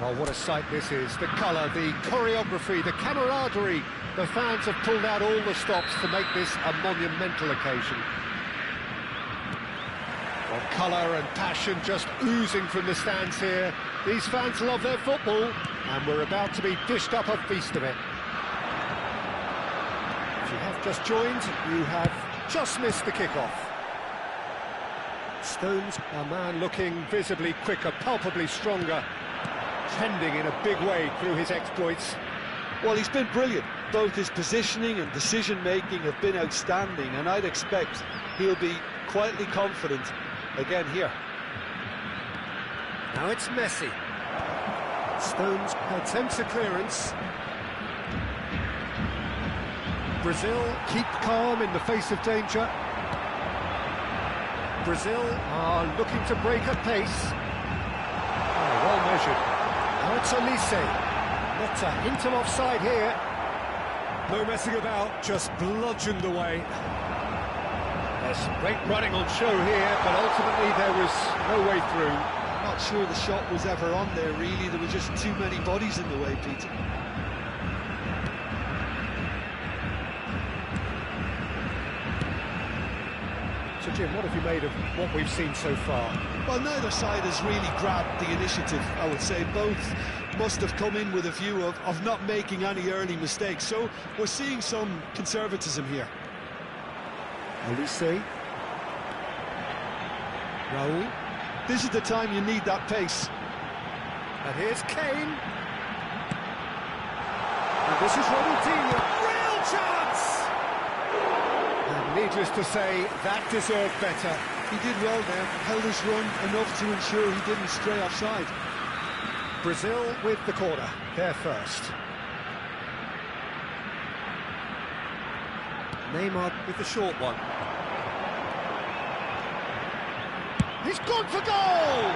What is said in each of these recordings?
Oh, what a sight this is. The colour, the choreography, the camaraderie. The fans have pulled out all the stops to make this a monumental occasion. Well, colour and passion just oozing from the stands here. These fans love their football, and we're about to be dished up a feast of it. If you have just joined, you have just missed the kick-off. Stones, a man looking visibly quicker, palpably stronger, trending in a big way through his exploits. Well, he's been brilliant. Both his positioning and decision-making have been outstanding, and I'd expect he'll be quietly confident again here. Now it's Messi. Stones attempts a clearance. Brazil keep calm in the face of danger. Brazil are looking to break at pace. Oh, well measured. Now it's Olise. Not a hint of offside here. No messing about, just bludgeoned away. There's some great running on show here, but ultimately there was no way through. I'm not sure the shot was ever on there, really. There were just too many bodies in the way, Peter. So, Jim, what have you made of what we've seen so far? Well, neither side has really grabbed the initiative, I would say. Both must have come in with a view of not making any early mistakes. So we're seeing some conservatism here. Olise. Raul. This is the time you need that pace. And here's Kane. And this is Ronaldinho. Real chance! And needless to say, that deserved better. He did well there, held his run enough to ensure he didn't stray offside. Brazil with the corner, they're first. Neymar with the short one. He's gone for goal!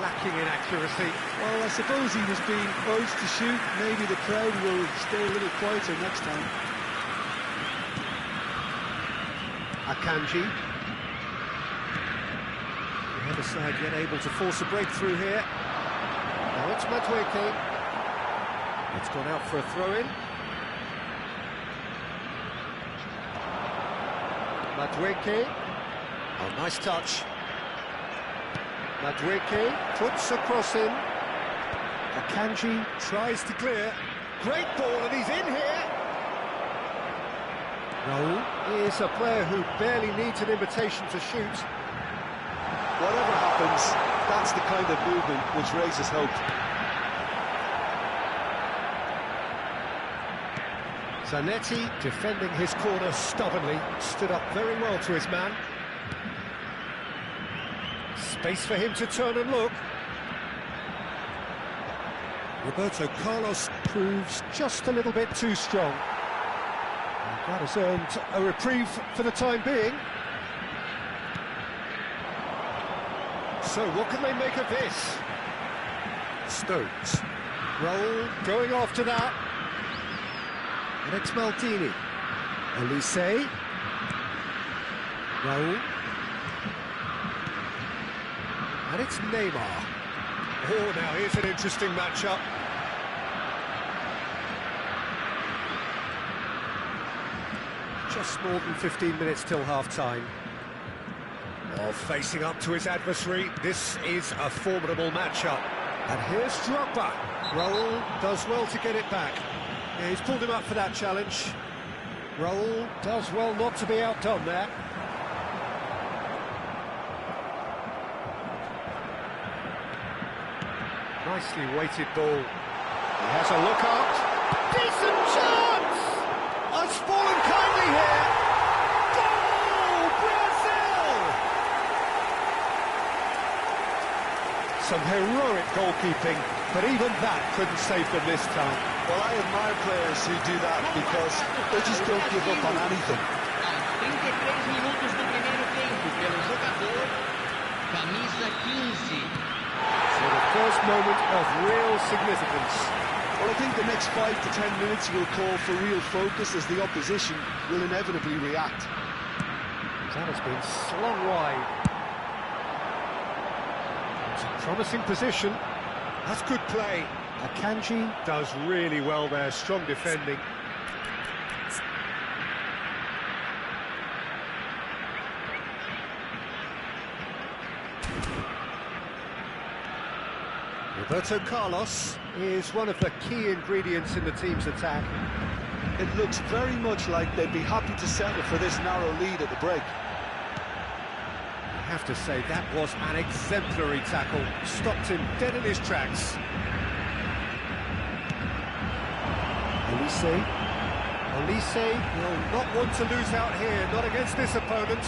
Lacking in accuracy. Well, I suppose he was being urged to shoot. Maybe the crowd will stay a little quieter next time. Akanji. The other side yet able to force a breakthrough here. Now it's Madueke. It's gone out for a throw-in. Madueke. Oh, nice touch. Madueke puts a cross in. Akanji tries to clear. Great ball, and he's in here. Raul is a player who barely needs an invitation to shoot. Whatever happens, that's the kind of movement which raises hope. Zanetti, defending his corner stubbornly, stood up very well to his man. Space for him to turn and look. Roberto Carlos proves just a little bit too strong. And that has earned a reprieve for the time being. So what can they make of this? Stones. Raul going after that. And it's Maldini. Olise. Raul. And it's Neymar. Oh, now here's an interesting matchup. Just more than 15 minutes till half-time. Oh, facing up to his adversary, this is a formidable matchup. And here's Drogba. Raul does well to get it back. Yeah, he's pulled him up for that challenge. Raul does well not to be outdone there. Nicely weighted ball. He has a look up. Decent chance! Has fallen kindly here. Goal! Brazil! Some heroic goalkeeping, but even that couldn't save them this time. Well, I admire players who do that because they just don't give up on anything. 33 minutos do primeiro tempo pelo jogador camisa 15. So the first moment of real significance. Well, I think the next 5 to 10 minutes will call for real focus as the opposition will inevitably react. That has been slung wide. It's a promising position. That's good play. Akanji does really well there, strong defending. Roberto Carlos is one of the key ingredients in the team's attack. It looks very much like they'd be happy to settle for this narrow lead at the break. I have to say, that was an exemplary tackle. Stopped him dead in his tracks. Olise will not want to lose out here, not against this opponent.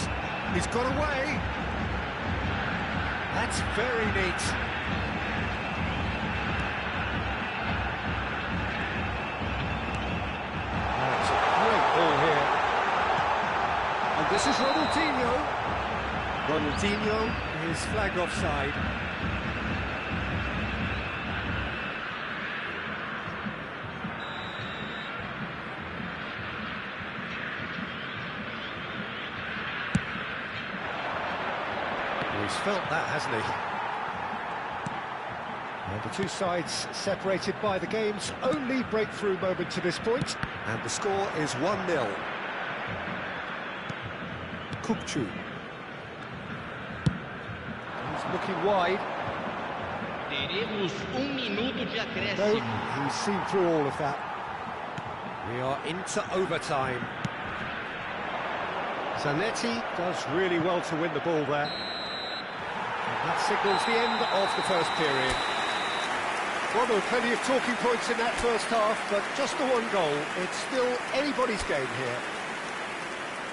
He's got away. That's very neat. That's a great ball here. And this is Ronaldinho. Ronaldinho is flagged offside. He's felt that, hasn't he? And the two sides separated by the game's only breakthrough moment to this point. And the score is 1-0. Kukçu. He's looking wide. Teremos minuto de No, acréscimo. he's seen through all of that. We are into overtime. Zanetti does really well to win the ball there. And that signals the end of the first period. Well, there were plenty of talking points in that first half, but just the one goal. It's still anybody's game here.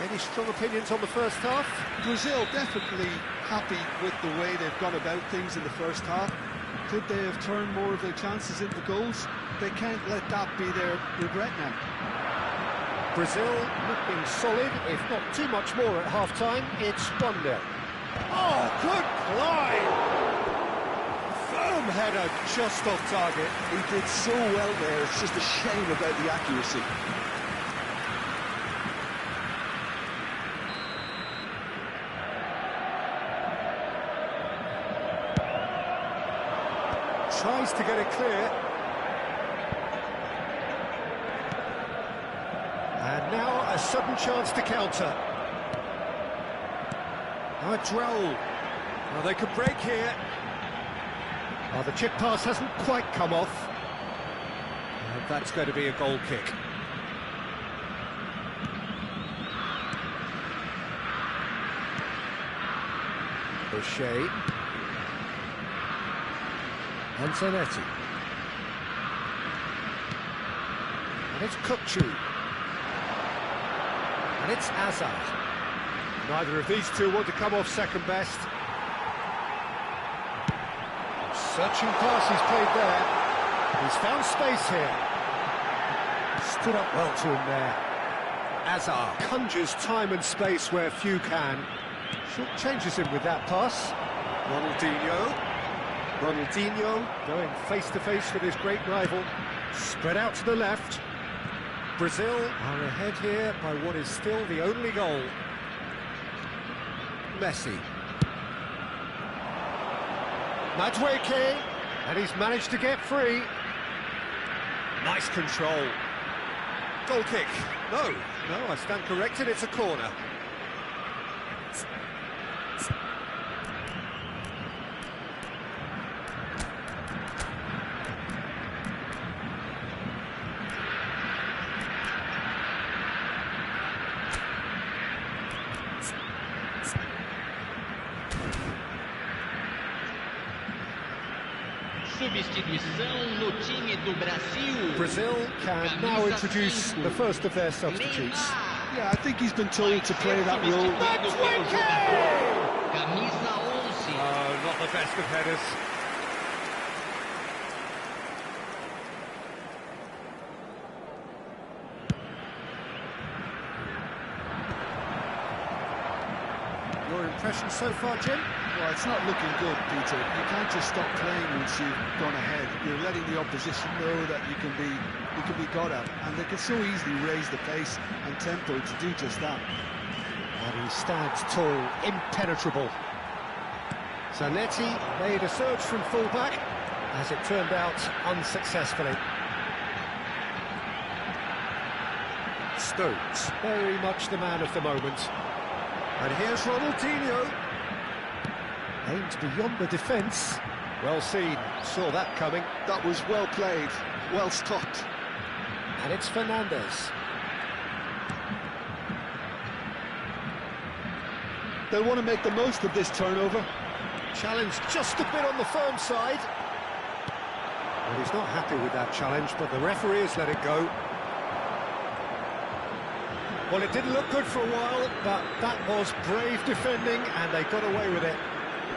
Any strong opinions on the first half? Brazil definitely happy with the way they've gone about things in the first half. Could they have turned more of their chances into goals? They can't let that be their regret now. Brazil looking solid, if not too much more at half-time. It's 1-0. Oh, good climb! Firm header, just off target. He did so well there, it's just a shame about the accuracy. Tries to get it clear. And now a sudden chance to counter. Now a droll. Well, they could break here. Oh, the chip pass hasn't quite come off. And that's going to be a goal kick. O'Shea. And Zanetti. And it's Kukçu. And it's Hazard. Neither of these two want to come off second best. Searching pass he's played there. He's found space here. Stood up well to him there. Hazard conjures time and space where few can. Short changes him with that pass. Ronaldinho going face-to-face with his great rival. Spread out to the left. Brazil are ahead here by what is still the only goal. Messi. Madueke, and he's managed to get free. Nice control. Goal kick. No, I stand corrected, it's a corner. Substituição no time do Brasil. Brazil can now introduce the first of their substitutes. Yeah, I think he's been told to play that role. Camisa 11. Oh, not the best of headers. Your impression so far, Jim? Well, it's not looking good, Peter. You can't just stop playing once you've gone ahead. You're letting the opposition know that you can be got at, and they can so easily raise the pace and tempo to do just that. And he stands tall, impenetrable. Zanetti made a surge from fullback, as it turned out unsuccessfully. Stones, very much the man of the moment. And here's Ronaldinho. Aimed beyond the defence. Well seen, saw that coming. That was well played, well stopped. And it's Fernandes. They'll want to make the most of this turnover. Challenge just a bit on the firm side. Well, he's not happy with that challenge, but the referee has let it go. Well, it didn't look good for a while, but that was brave defending, and they got away with it.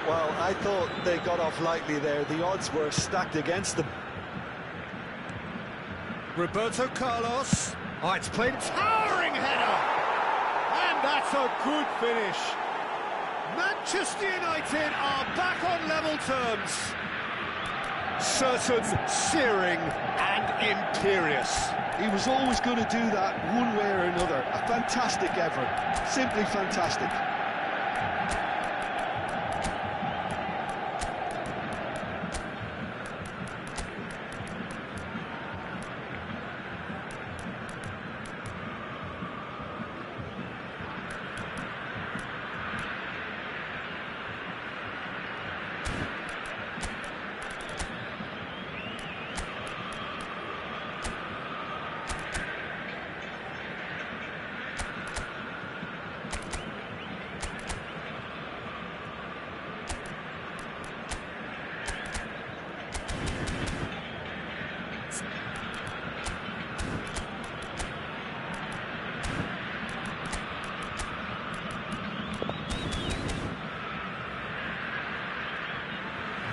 Well, I thought they got off lightly there. The odds were stacked against them. Roberto Carlos. Oh, it's played a towering header. And that's a good finish. Manchester United are back on level terms. Certain, searing and imperious. He was always going to do that one way or another. A fantastic effort. Simply fantastic.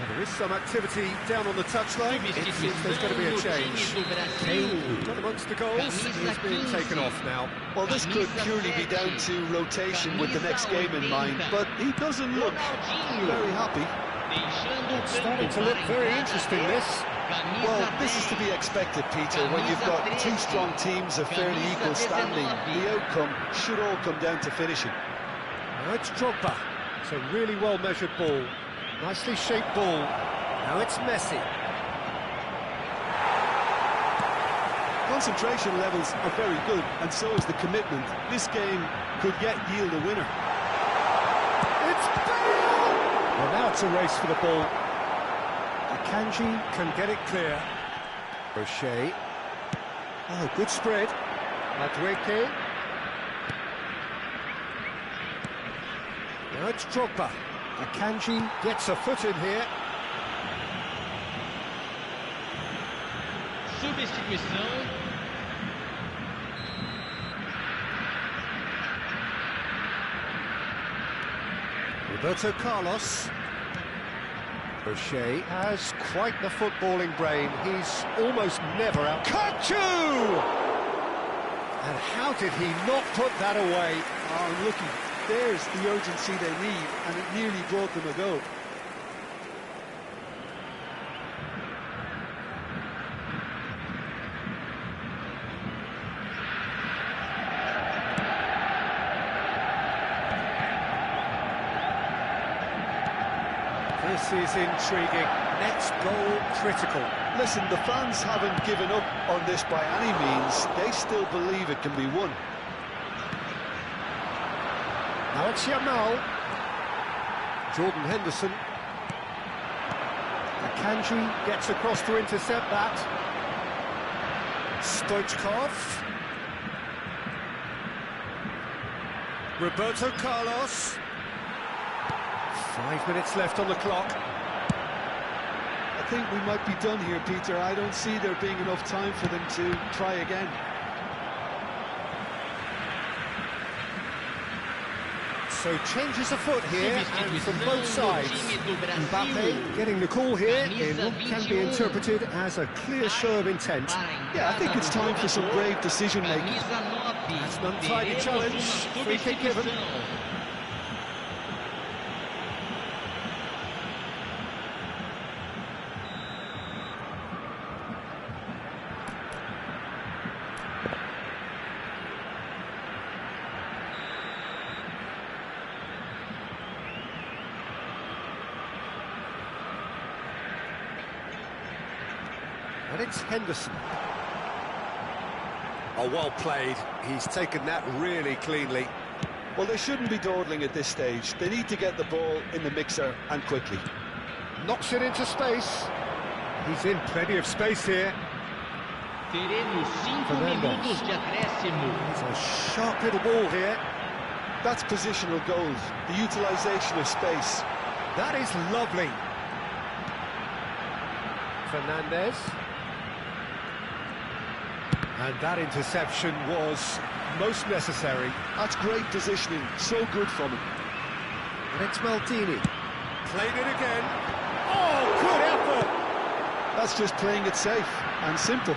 There is some activity down on the touchline. It seems there's going to be a change. Kane, got amongst the goals, he's being taken off now. Well, this could purely be down to rotation with the next game in mind, but he doesn't look very happy. It's starting to look very interesting, this. Well, this is to be expected, Peter. When you've got two strong teams of fairly equal standing, the outcome should all come down to finishing. Now it's Drogba. It's a really well-measured ball. Nicely shaped ball. Now it's Messi. Concentration levels are very good, and so is the commitment. This game could yet yield a winner. It's Bale! Well, now it's a race for the ball. Akanji can get it clear. O'Shea. Oh, good spread. Madueke. Now it's Drogba. Akanji gets a foot in here. Substituição. Roberto Carlos. O'Shea has quite the footballing brain. He's almost never out. Kachu! And how did he not put that away? Oh, looky, there's the urgency they need, and it nearly brought them a goal. This is intriguing. Next goal critical. Listen, the fans haven't given up on this by any means. They still believe it can be won. Now it's Yamal. Jordan Henderson. Akanji gets across to intercept that. Stoichkov. Roberto Carlos. 5 minutes left on the clock. I think we might be done here, Peter. I don't see there being enough time for them to try again. So changes afoot here, and from both sides. Mbappe getting the call here in what can be interpreted as a clear show of intent. Yeah, I think it's time for some brave decision-making. That's an untidy challenge. Free kick given. it's Henderson. Oh, well played. He's taken that really cleanly. Well, they shouldn't be dawdling at this stage. They need to get the ball in the mixer and quickly. Knocks it into space. He's in plenty of space here. Teremos 5 minutos de acréscimo. It's a sharp little ball here. That's positional goals, the utilisation of space. That is lovely. Fernandez. And that interception was most necessary. That's great positioning, so good from him. And it's Maldini. Played it again. Oh, good effort! That's just playing it safe and simple.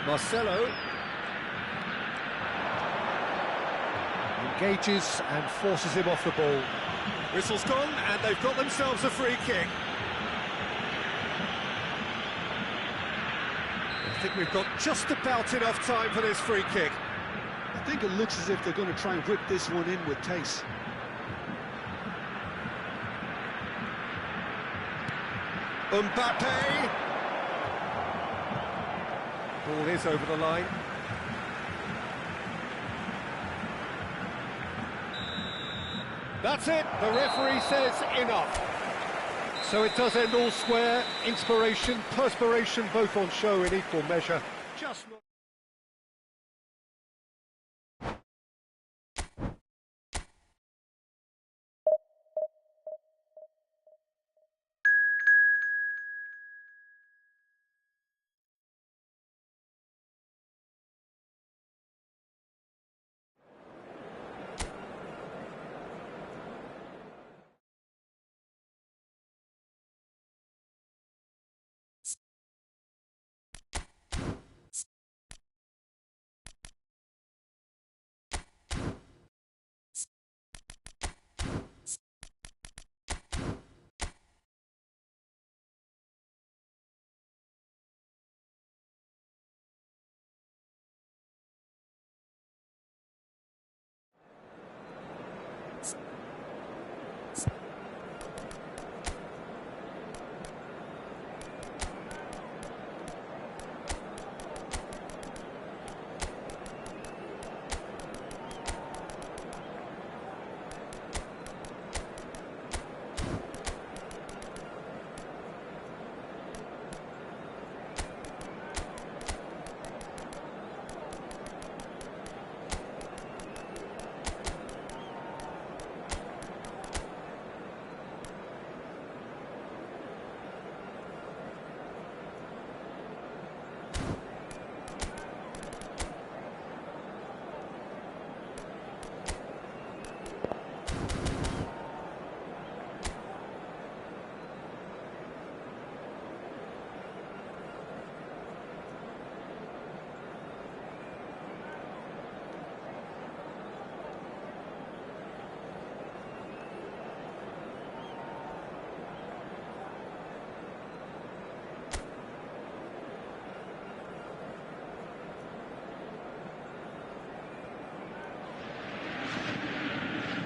Marcelo engages and forces him off the ball. Whistle's gone and they've got themselves a free kick. I think we've got just about enough time for this free kick. I think it looks as if they're going to try and whip this one in with pace. Mbappe. Ball is over the line. That's it. The referee says enough. So it does end all square. Inspiration, perspiration, both on show in equal measure. Just not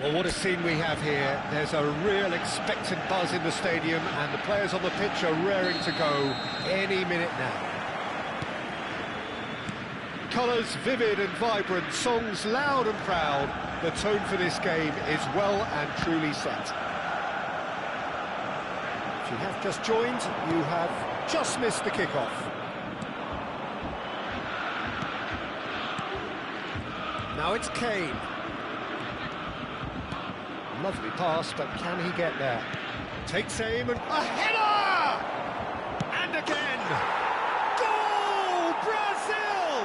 Well, what a scene we have here. There's a real expectant buzz in the stadium, and the players on the pitch are raring to go any minute now. Colours vivid and vibrant, songs loud and proud. The tone for this game is well and truly set. If you have just joined, you have just missed the kickoff. Now it's Kane. Lovely pass, but can he get there? Takes aim and a header! And again! Goal! Brazil!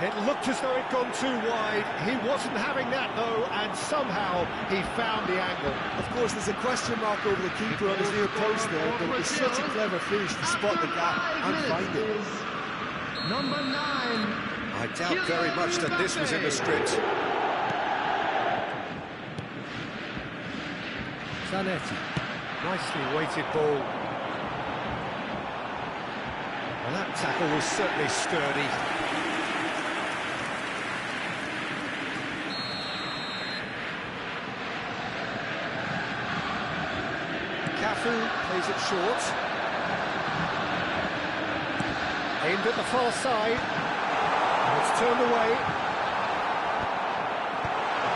It looked as though it'd gone too wide. He wasn't having that, though, and somehow he found the angle. Of course, there's a question mark over the keeper on his near post there, but it was such a clever finish to spot the gap and find it. Number 9. I doubt very much that this was in the script. Zanetti. Nicely weighted ball. Well, that tackle was certainly sturdy. Cafu plays it short. Aimed at the far side. It's turned away.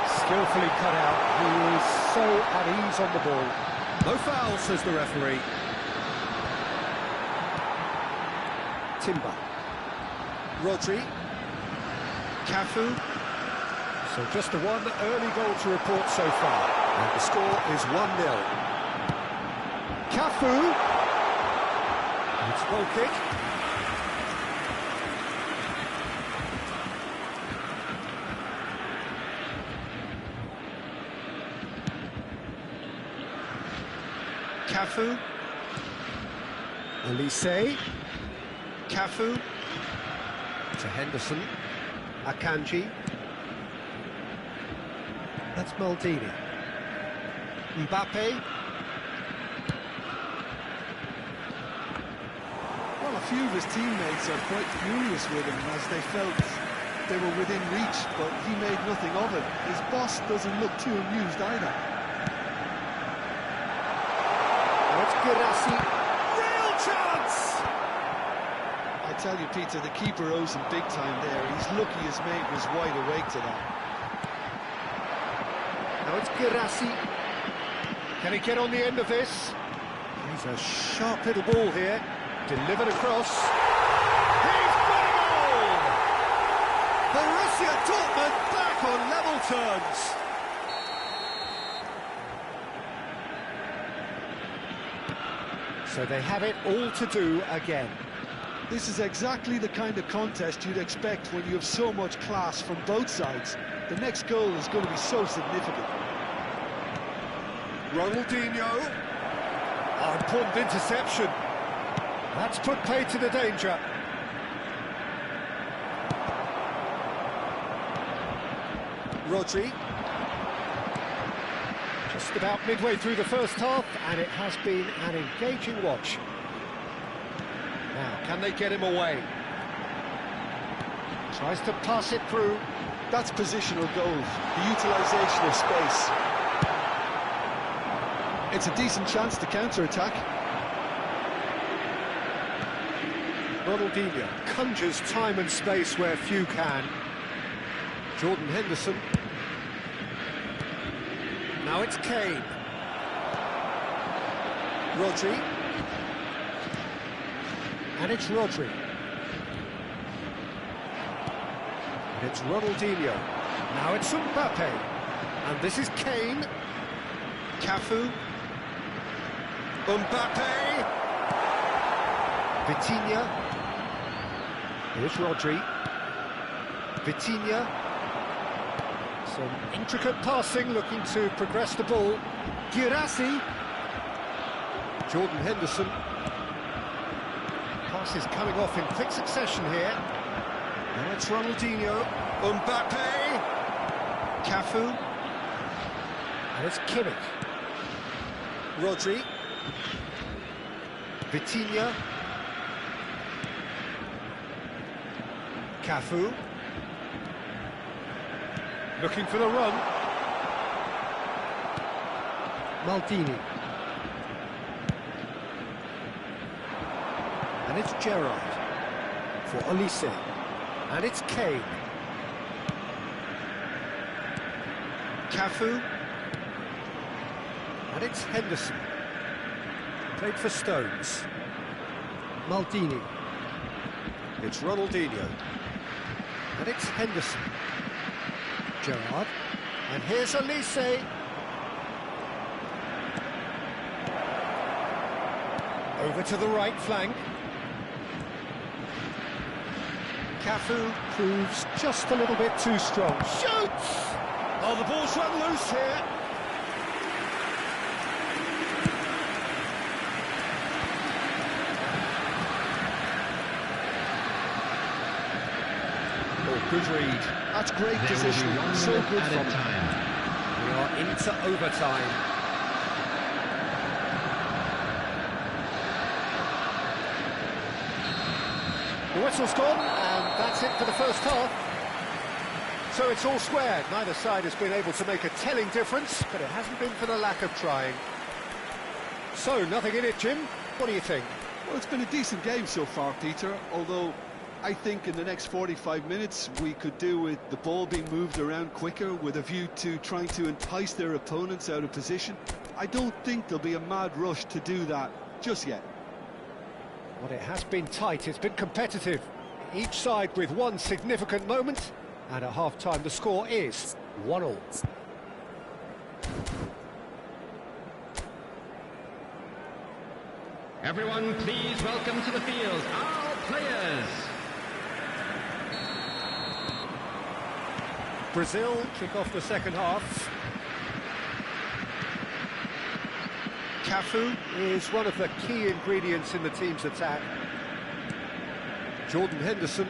Skillfully cut out. He is so at ease on the ball. No foul, says the referee. Timber. Rodri. Cafu. So just the one early goal to report so far. And the score is 1-0. Cafu. It's goal kick. Cafu. Elise. Cafu. To Henderson. Akanji. That's Maldini. Mbappe. Well, a few of his teammates are quite furious with him as they felt they were within reach, but he made nothing of it. His boss doesn't look too amused either. That's Girassi. Real chance! I tell you, Peter, the keeper owes him big time there. He's lucky his mate was wide awake to that. Now it's Girassi. Can he get on the end of this? He's a sharp little ball here. Delivered across. He's got a goal! Borussia Dortmund back on level terms. So they have it all to do again. This is exactly the kind of contest you'd expect when you have so much class from both sides. The next goal is going to be so significant. Ronaldinho. Oh, important interception. That's put play to the danger. Rodri. Just about midway through the first half, and it has been an engaging watch. Now, can they get him away? Tries to pass it through. That's positional goal, the utilisation of space. It's a decent chance to counter-attack. Ronaldinho conjures time and space where few can. Jordan Henderson. Now it's Kane. Rodri. And it's Rodri. And it's Ronaldinho. Now it's Mbappe. And this is Kane. Cafu. Mbappe. Vitinha. Here's Rodri. Vitinha. Some intricate passing, looking to progress the ball. Girassi. Jordan Henderson. Passes coming off in quick succession here. Now it's Ronaldinho. Mbappe. Cafu. And it's Kimmich. Rodri. Vitinha. Cafu. Looking for the run. Maldini. And it's Gerrard for Olise. And it's Kane. Cafu. And it's Henderson. Played for Stones. Maldini. It's Ronaldinho. And it's Henderson. Gerrard. And here's Olise. Over to the right flank. Cafu proves just a little bit too strong. Shoots! Oh, the ball's run loose here. Oh, good read. That's great positioning. So good from time. We are into overtime. The whistle's gone, and that's it for the first half. So it's all square. Neither side has been able to make a telling difference, but it hasn't been for the lack of trying. So, nothing in it, Jim. What do you think? Well, it's been a decent game so far, Peter, although I think in the next 45 minutes we could do with the ball being moved around quicker with a view to trying to entice their opponents out of position. I don't think there'll be a mad rush to do that just yet. Well, it has been tight, it's been competitive. Each side with one significant moment, and at half-time the score is 1-1. Everyone, please welcome to the field our players. Brazil kick off the second half. Cafu is one of the key ingredients in the team's attack. Jordan Henderson,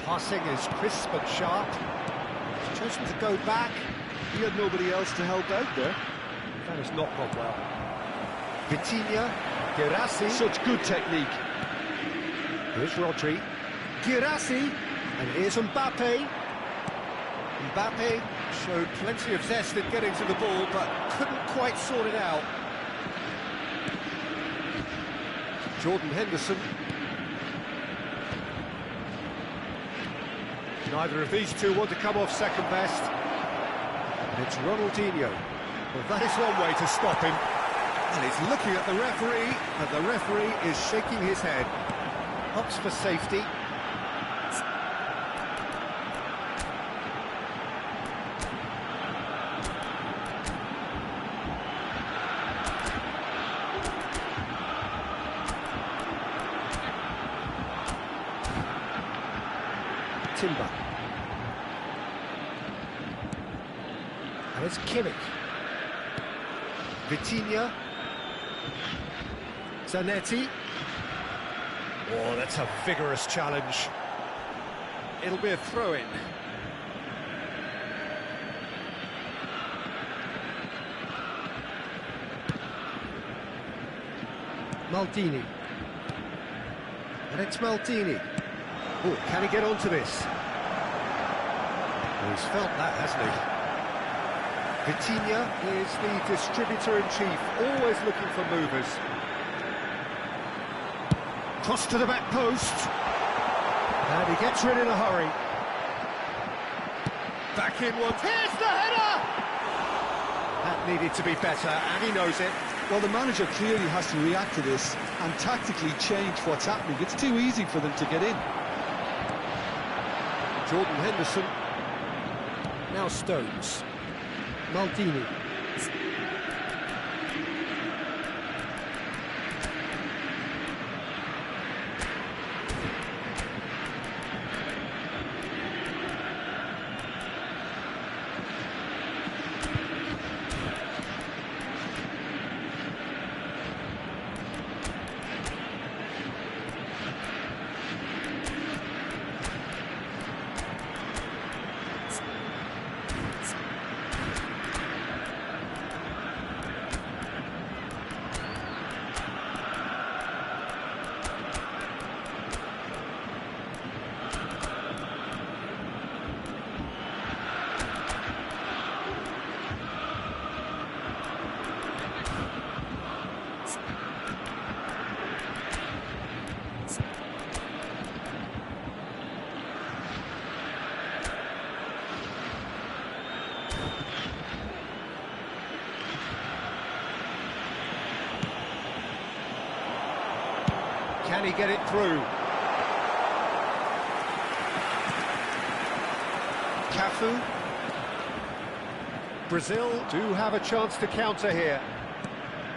passing is crisp and sharp. He's chosen to go back. He had nobody else to help out there. That has not gone well. Vitinha, Guirassy. Such good technique. Here's Rodri. Guirassy, and here's Mbappe. Mbappe showed plenty of zest in getting to the ball, but couldn't quite sort it out. Jordan Henderson. Neither of these two want to come off second best. And it's Ronaldinho. Well, that is one way to stop him. And he's looking at the referee, and the referee is shaking his head. Opts for safety. Timber. And it's Kimmich. Vitinha. Zanetti. Oh, that's a vigorous challenge. It'll be a throw-in. Maldini. And it's Maldini. Oh, can he get onto this? Well, he's felt that, hasn't he? Vitinha is the distributor-in-chief, always looking for movers. Cross to the back post. And he gets rid in a hurry. Back in once. Here's the header! That needed to be better, and he knows it. Well, the manager clearly has to react to this and tactically change what's happening. It's too easy for them to get in. Jordan Henderson. Now Stones. Maldini. Can he get it through? Cafu. Brazil do have a chance to counter here.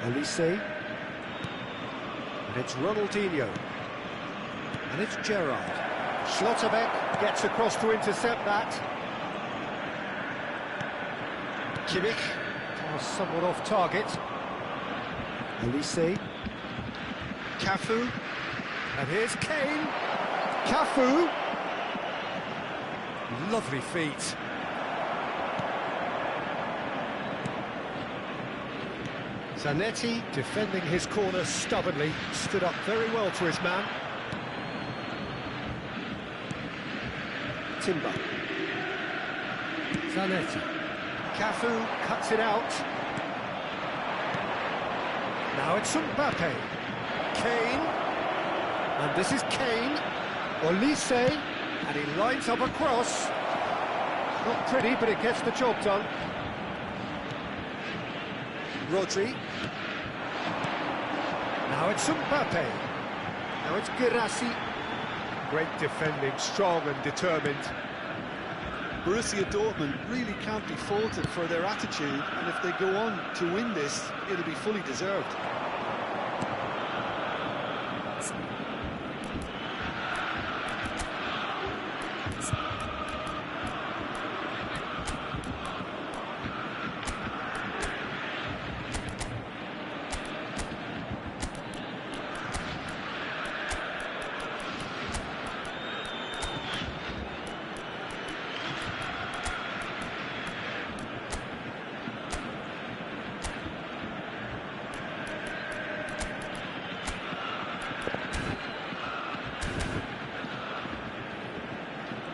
Elise. And it's Ronaldinho. And it's Gerrard. Schlotterbeck gets across to intercept that. Kimmich. Somewhat off target. Elise. Cafu. And here's Kane. Cafu. Lovely feet. Zanetti, defending his corner stubbornly, stood up very well to his man. Timber. Zanetti. Cafu cuts it out. Now it's Mbappe. Kane. And this is Kane. Olise. And he lines up a cross. Not pretty, but it gets the job done. Rodri. Now it's Mbappe. Now it's Guirassy. Great defending, strong and determined. Borussia Dortmund really can't be faulted for their attitude, and if they go on to win this, it'll be fully deserved.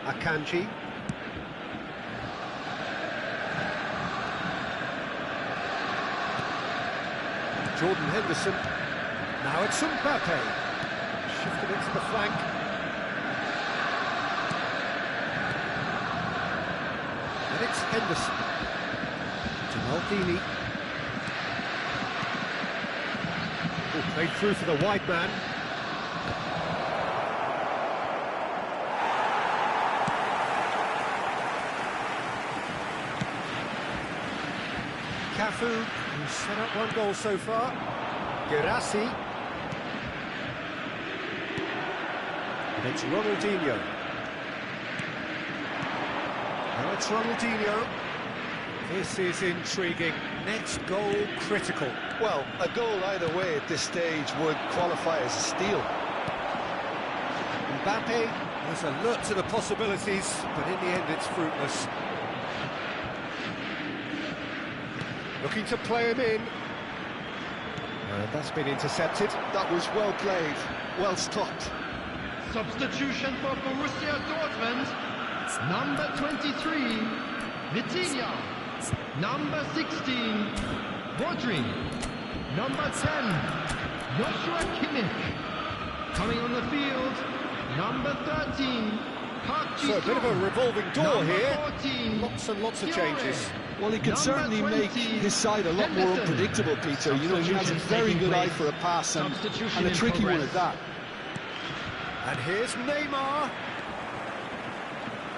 Akanji. Jordan Henderson. Now it's Mbappe. Shifted into the flank. And it's Henderson. To Maldini. Oh, played through for the wide man. Cafu, who's set up one goal so far. Guirassy. And it's Ronaldinho. Now it's Ronaldinho. This is intriguing. Next goal critical. Well, a goal either way at this stage would qualify as a steal. Mbappe was alert to the possibilities, but in the end it's fruitless. Looking to play him in. And that's been intercepted. That was well played, well stopped. Substitution for Borussia Dortmund. Number 23, Vitinha. Number 16, Rodri. Number 10, Joshua Kimmich. Coming on the field, number 13, Park So a bit of a revolving door number here. 14, Lots and lots of changes. Well, he can Number certainly 20, make his side a lot more Henderson. unpredictable, Peter. You know, he has a very good eye for a pass and a tricky one at that. And here's Neymar.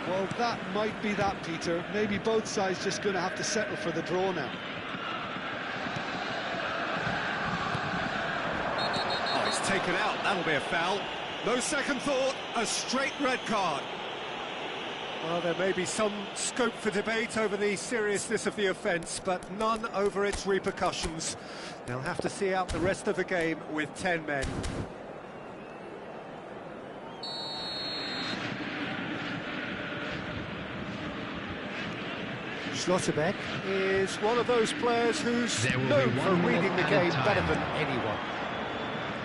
Well, that might be that, Peter. Maybe both sides just going to have to settle for the draw now. Oh, it's taken out. That'll be a foul. No second thought, a straight red card. Well, there may be some scope for debate over the seriousness of the offence, but none over its repercussions. They'll have to see out the rest of the game with 10 men. Schlotterbeck is one of those players who's known for reading the game better than anyone.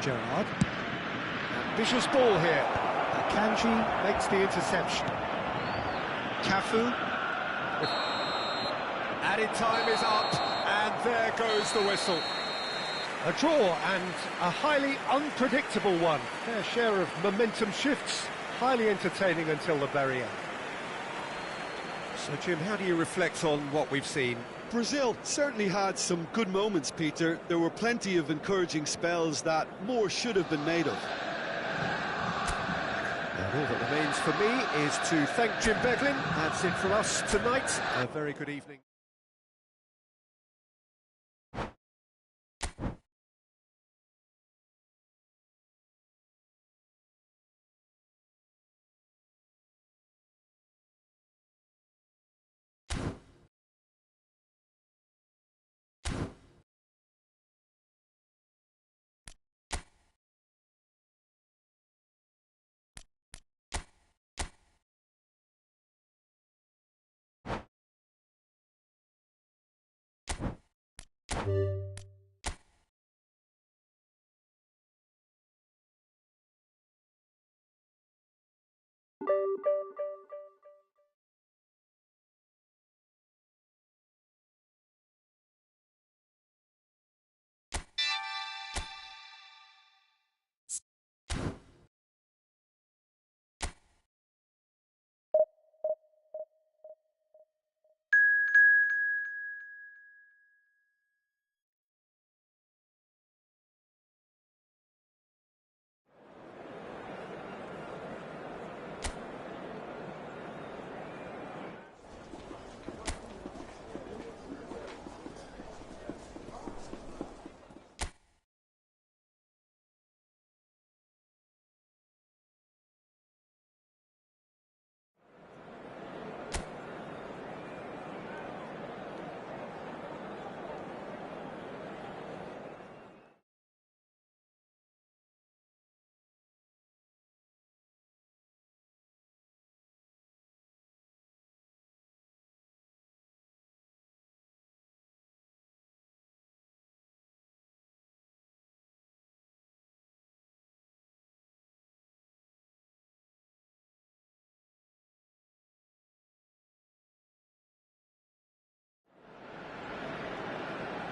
Gerrard. Ambitious ball here. Akanji makes the interception. Cafu. Added time is up, and there goes the whistle. A draw and a highly unpredictable one. Fair share of momentum shifts. Highly entertaining until the very end. So, Jim, how do you reflect on what we've seen? Brazil certainly had some good moments, Peter. There were plenty of encouraging spells that more should have been made of. And all that remains for me is to thank Jim Beglin. That's it for us tonight. A very good evening.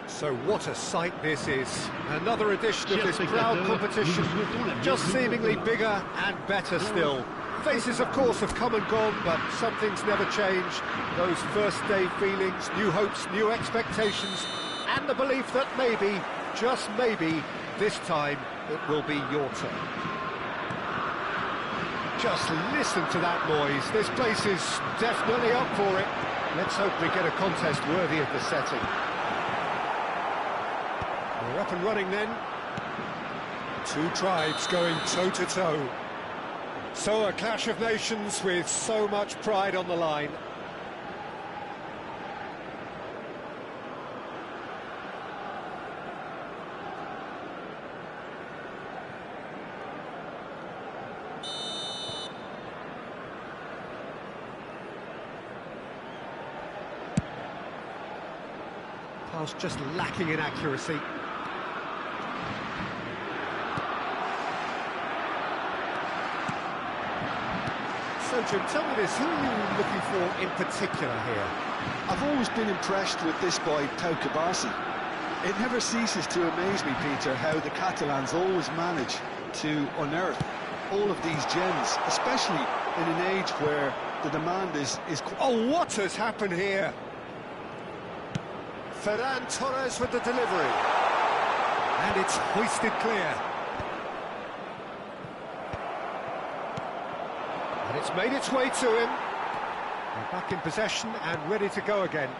So what a sight this is. Another edition of this proud competition, just seemingly bigger and better still. Faces, of course, have come and gone, but some things never change. Those first-day feelings, new hopes, new expectations, and the belief that maybe, just maybe, this time it will be your turn. Just listen to that noise. This place is definitely up for it. Let's hope we get a contest worthy of the setting. We're up and running then. Two tribes going toe-to-toe. So a clash of nations with so much pride on the line. Pass just lacking in accuracy. So, Jim, tell me this, who are you looking for in particular here? I've always been impressed with this boy, Pau Cubarsí. It never ceases to amaze me, Peter, how the Catalans always manage to unearth all of these gems, especially in an age where the demand is... Oh, what has happened here? Ferran Torres with the delivery. And it's hoisted clear. And it's made its way to him. They're back in possession and ready to go again.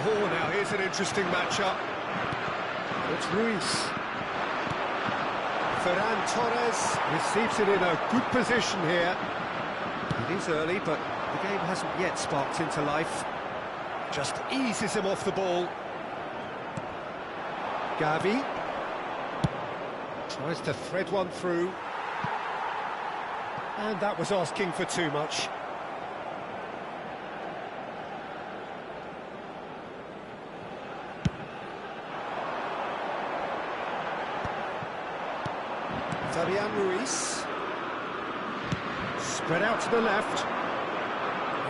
Oh, now here's an interesting matchup. It's Ruiz. Ferran Torres receives it in a good position here. It is early, but the game hasn't yet sparked into life. Just eases him off the ball. Gavi tries to thread one through. And that was asking for too much. Fabian Ruiz. Spread out to the left.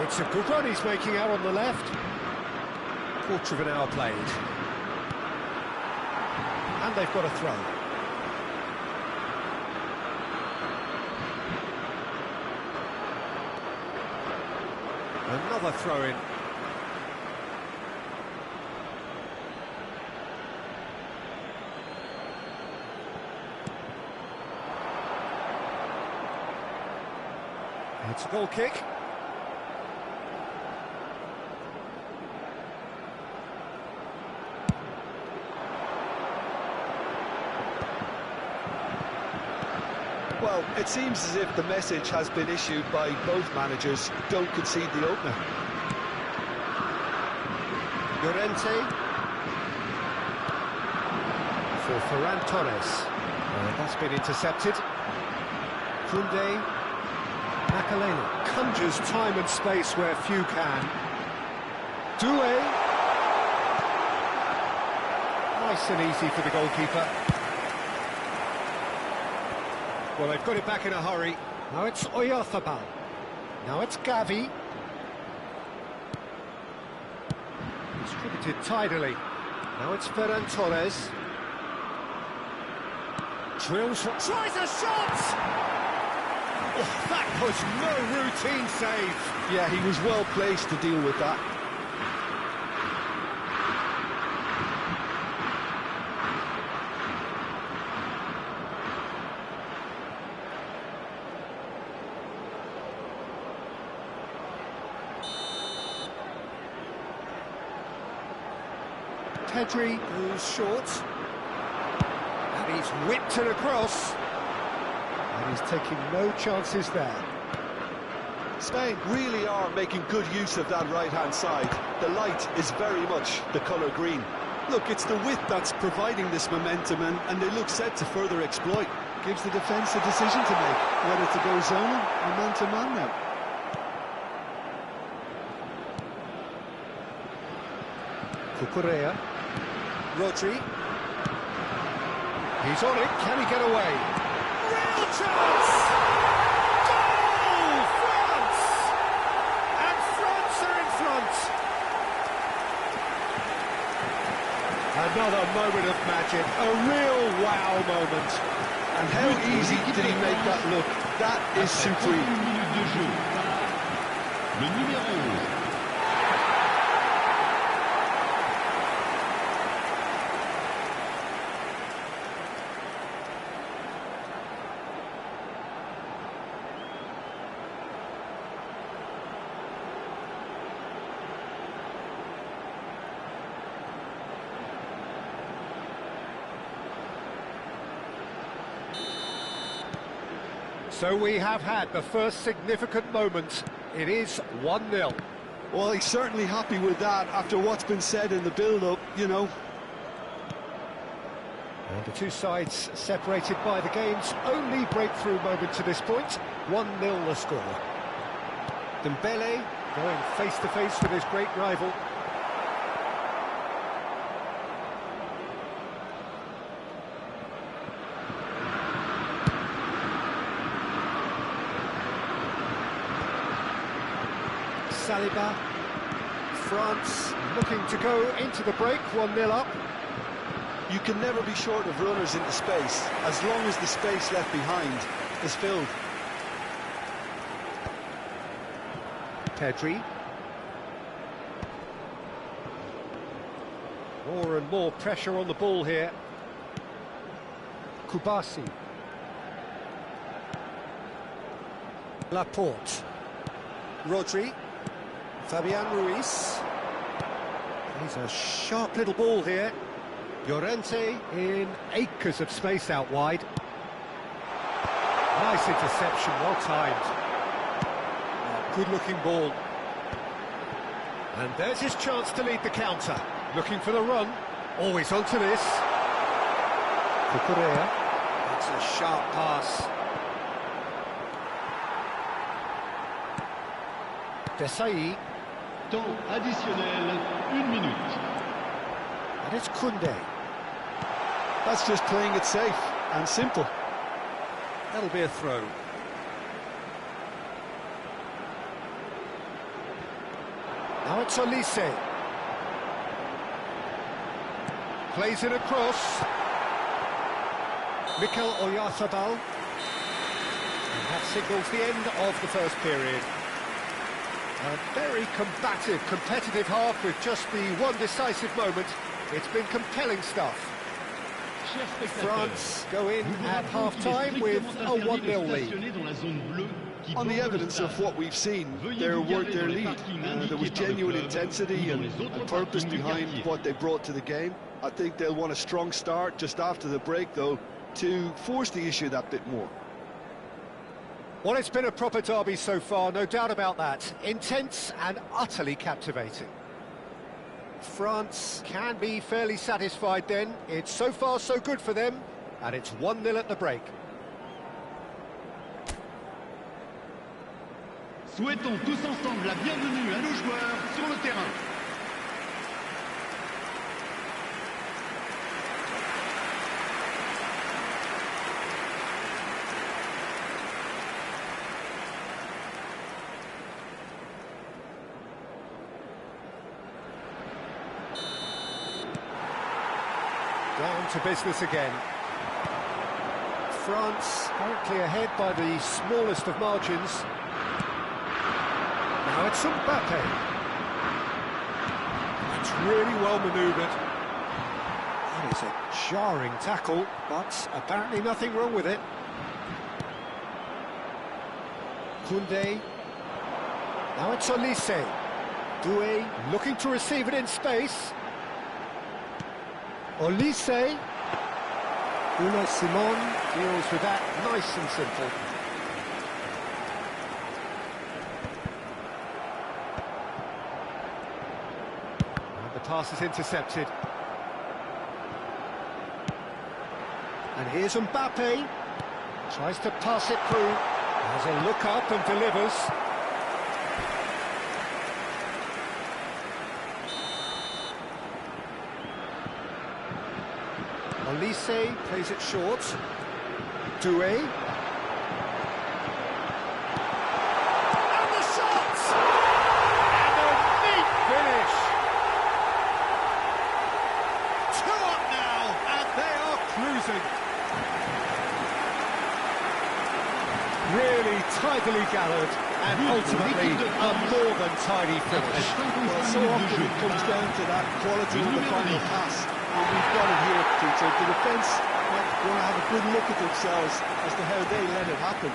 It's a good run he's making out on the left. Quarter of an hour played. they've got a throw. Another throw-in. It's a goal kick. Well, it seems as if the message has been issued by both managers: don't concede the opener. Llorente for Ferran Torres. That's been intercepted. Koundé. Makalele conjures time and space where few can. Doué. Nice and easy for the goalkeeper. Well, they've got it back in a hurry. Now it's Oyarzabal. Now it's Gavi. Distributed tidily. Now it's Ferran Torres. Tries a shot! Oh, that was no routine save. Yeah, he was well placed to deal with that. Pedri goes short. And he's whipped it across. And he's taking no chances there. Spain really are making good use of that right-hand side. The light is very much the colour green. Look, it's the width that's providing this momentum, and they look set to further exploit. Gives the defence a decision to make, whether to go zone or man-to-man now. Cucurella. Rodri. He's on it, can he get away? Real chance! Goal! France! And France are in front! Another moment of magic, a real wow moment. And how easy did he make that look? That is supreme. Le numéro So we have had the first significant moment. It is 1-0. Well, he's certainly happy with that after what's been said in the build-up, you know. And the two sides separated by the game's only breakthrough moment to this point. 1-0 the score. Dembele going face-to-face with his great rival. Saliba. France looking to go into the break, 1-0 up. You can never be short of runners into space, as long as the space left behind is filled. Pedri. More and more pressure on the ball here. Kubasi. Laporte. Rodri. Fabian Ruiz. He's a sharp little ball here. Llorente in acres of space out wide. Nice interception, well timed. Good-looking ball. And there's his chance to lead the counter. Looking for the run. Always onto this. Cucurella. That's a sharp pass. Desailly. temps additionnel, 1 minute. And it's Koundé. That's just playing it safe and simple. That'll be a throw. Now it's Olise. Plays it across. Mikel Oyarzabal. And that signals the end of the first period. A very combative, competitive half with just the one decisive moment. It's been compelling stuff. France go in at half-time with a 1-0 lead. On the evidence of what we've seen, they worked their lead. There was genuine intensity and purpose behind what they brought to the game. I think they'll want a strong start just after the break, though, to force the issue that bit more. Well, it's been a proper derby so far, no doubt about that. Intense and utterly captivating. France can be fairly satisfied then. It's so far so good for them, and it's 1-0 at the break. Souhaitons tous ensemble la bienvenue à nos joueurs sur le terrain. Down to business again. France currently ahead by the smallest of margins. Now it's Mbappe. It's really well manoeuvred. That is a jarring tackle, but apparently nothing wrong with it. Koundé. Now it's Olise. Doué looking to receive it in space. Olise. Unai Simon deals with that nice and simple. And the pass is intercepted. And here's Mbappe. Tries to pass it through. Has a look up and delivers. Olise plays it short. Doué. And the shot! And a neat finish! 2 up now, and they are cruising. Really tidily gathered, and ultimately a more than tidy finish. Well, so often it comes down to that quality of the final pass. And we've got it here, Peter. The defence might want to have a good look at themselves as to how they let it happen.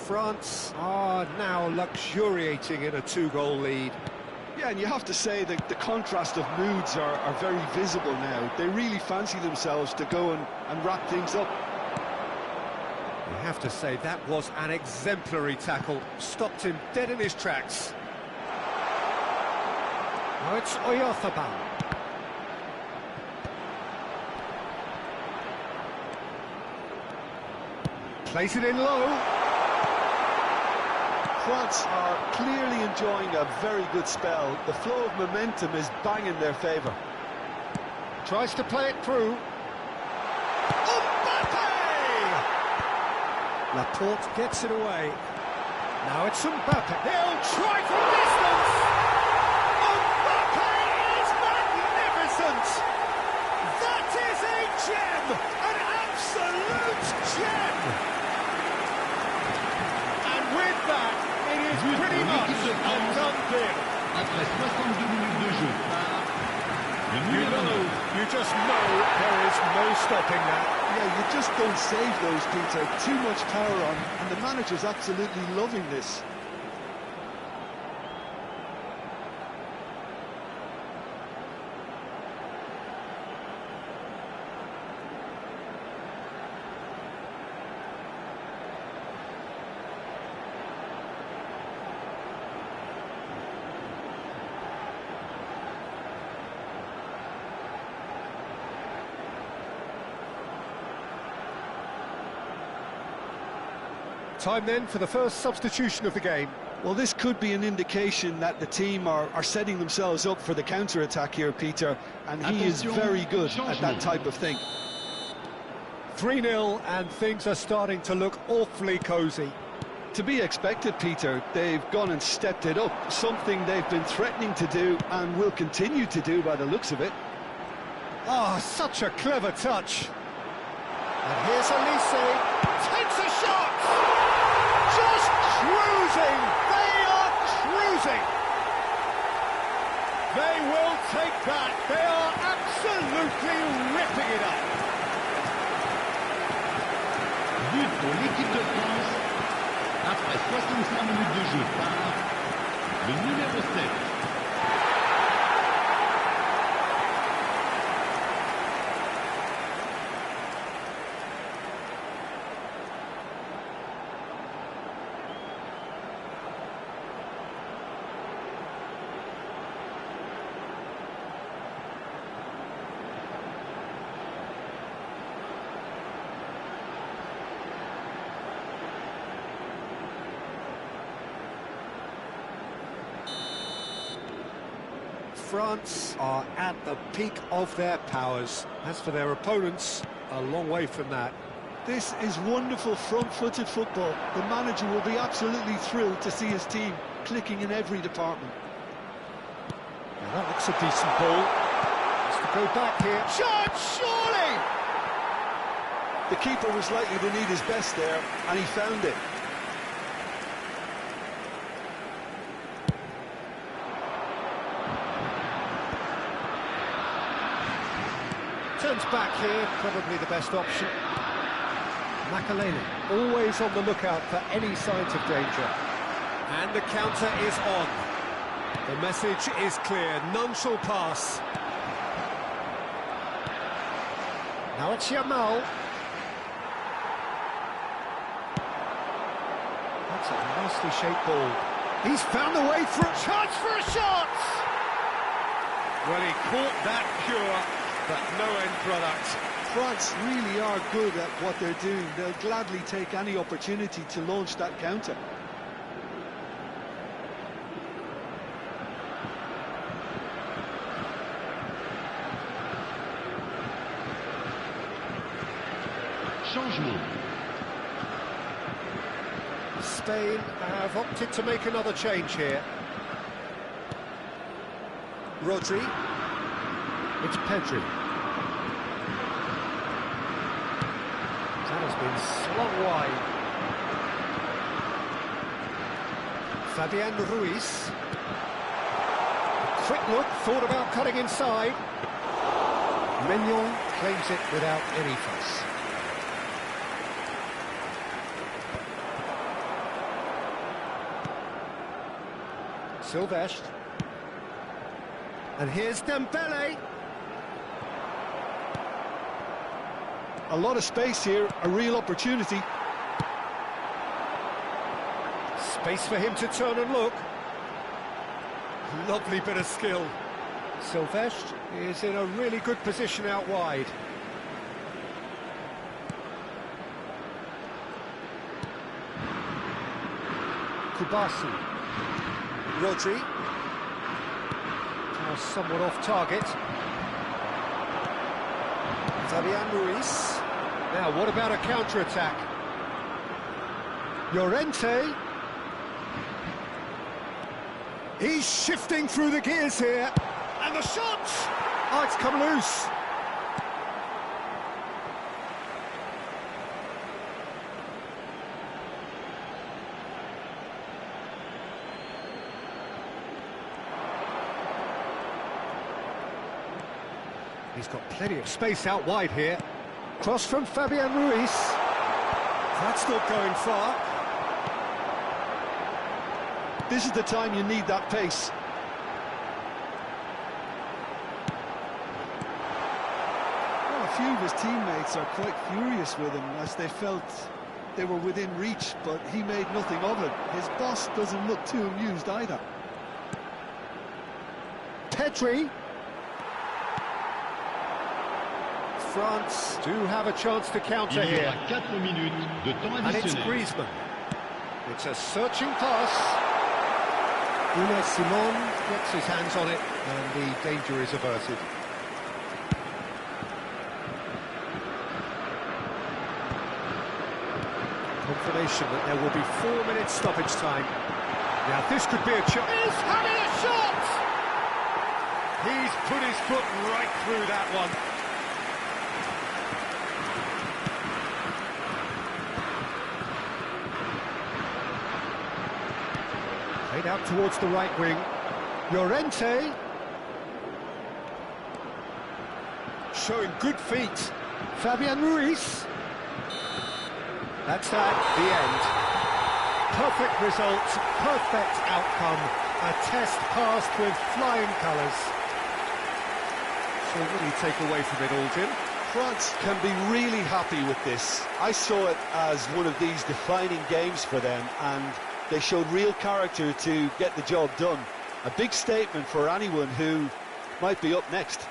France are now luxuriating in a 2-goal lead. Yeah, and you have to say that the contrast of moods are very visible now. They really fancy themselves to go and wrap things up. You have to say that was an exemplary tackle. Stopped him dead in his tracks. Now it's Oyarzabal. Plays it in low. France are clearly enjoying a very good spell. The flow of momentum is bang in their favour. Tries to play it through. Mbappe! Laporte gets it away. Now it's Mbappe. He'll try from distance. Mbappe is magnificent. That is a gem, an absolute gem. And with that, it is pretty much a done deal. Après 62 minutes de jeu. You just know there is no stopping that. Yeah, you just don't save those, Peter. Too much power on, and the manager's absolutely loving this. Time then for the first substitution of the game. Well, this could be an indication that the team are setting themselves up for the counter-attack here, Peter, and he is very good at that type of thing. 3-0 and things are starting to look awfully cosy. To be expected, Peter. They've gone and stepped it up, something they've been threatening to do and will continue to do by the looks of it. Oh, such a clever touch. And here's Elise, takes a shot! Just cruising! They are cruising! They will take that. They are absolutely ripping it up. But pour l'équipe de France, après 65 minutes de jeu par le numéro 7. France are at the peak of their powers. As for their opponents, a long way from that. This is wonderful front-footed football. The manager will be absolutely thrilled to see his team clicking in every department. Well, that looks a decent ball. Has to go back here. Shot, surely! The keeper was likely to need his best there, and he found it. Turns back here, probably the best option. Makalele, always on the lookout for any signs of danger. And the counter is on. The message is clear, none shall pass. Now it's Yamal. That's a nicely shaped ball. He's found the way through. Chance for a shot! Well, he caught that pure, but no end product. France really are good at what they're doing. They'll gladly take any opportunity to launch that counter. Changement. Spain have opted to make another change here. Rodri. It's Pedri. That has been slung wide. Fabian Ruiz. A quick look, thought about cutting inside. Mignon claims it without any fuss. Silvestre. And here's Dembele. A lot of space here, a real opportunity. Space for him to turn and look. Lovely bit of skill. Silvestre is in a really good position out wide. Kubasi. Rodri. Now somewhat off target. Fabian Ruiz. Now, what about a counter-attack? Llorente. He's shifting through the gears here. And the shot! Oh, it's come loose. He's got plenty of space out wide here. Cross from Fabian Ruiz. That's not going far. This is the time you need that pace. Well, a few of his teammates are quite furious with him as they felt they were within reach, but he made nothing of it. His boss doesn't look too amused either. Pedri. France do have a chance to counter here. Il y aura 4 minutes de temps And it's additionnel. Griezmann. It's a searching pass. Unai Simon gets his hands on it, and the danger is averted. Confirmation that there will be 4 minutes stoppage time. Now this could be a chance. He's having a shot! He's put his foot right through that one. Played out towards the right wing. Llorente. Showing good feet. Fabian Ruiz. That's that, the end. Perfect result, perfect outcome. A test passed with flying colours. So what do you take away from it all, Jim? France can be really happy with this. I saw it as one of these defining games for them, and they showed real character to get the job done. A big statement for anyone who might be up next.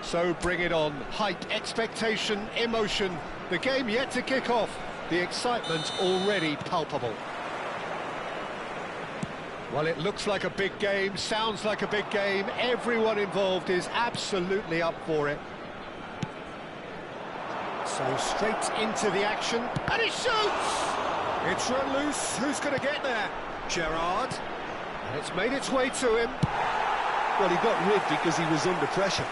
So bring it on. Hype, expectation, emotion. The game yet to kick off. The excitement already palpable. Well, it looks like a big game, sounds like a big game. Everyone involved is absolutely up for it. So straight into the action, and he shoots! It's run loose. Who's going to get there? Gerrard. And it's made its way to him. Well, he got rid because he was under pressure.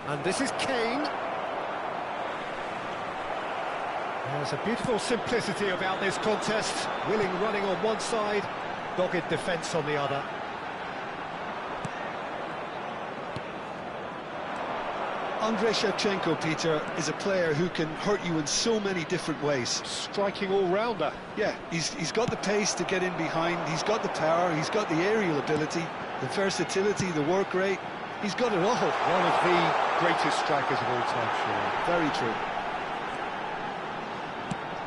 And this is Kane. There's a beautiful simplicity about this contest. Willing running on one side, dogged defence on the other. Andrei Shevchenko, Peter, is a player who can hurt you in so many different ways. Striking all-rounder. Yeah, he's got the pace to get in behind, he's got the power, he's got the aerial ability, the versatility, the work rate. He's got it all. One of the greatest strikers of all time, surely. Very true.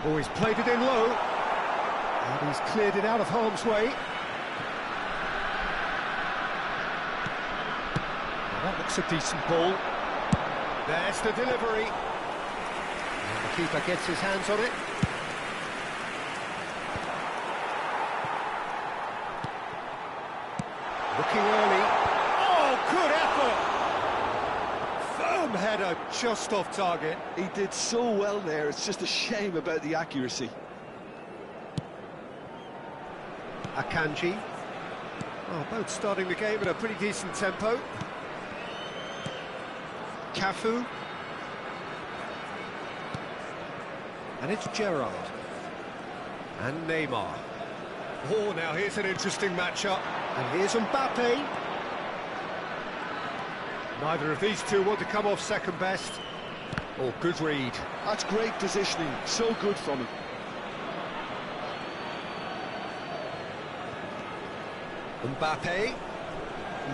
Oh, he's played it in low. And he's cleared it out of harm's way. Now that looks a decent ball. There's the delivery. And the keeper gets his hands on it. Looking early. Oh, good effort! Firm header just off target. He did so well there, it's just a shame about the accuracy. Akanji. Oh, both starting the game at a pretty decent tempo. Cafu. And it's Gerrard. And Neymar. Oh, now here's an interesting matchup. And here's Mbappe. Neither of these two want to come off second best. Oh, good read. That's great positioning, so good from him. Mbappe.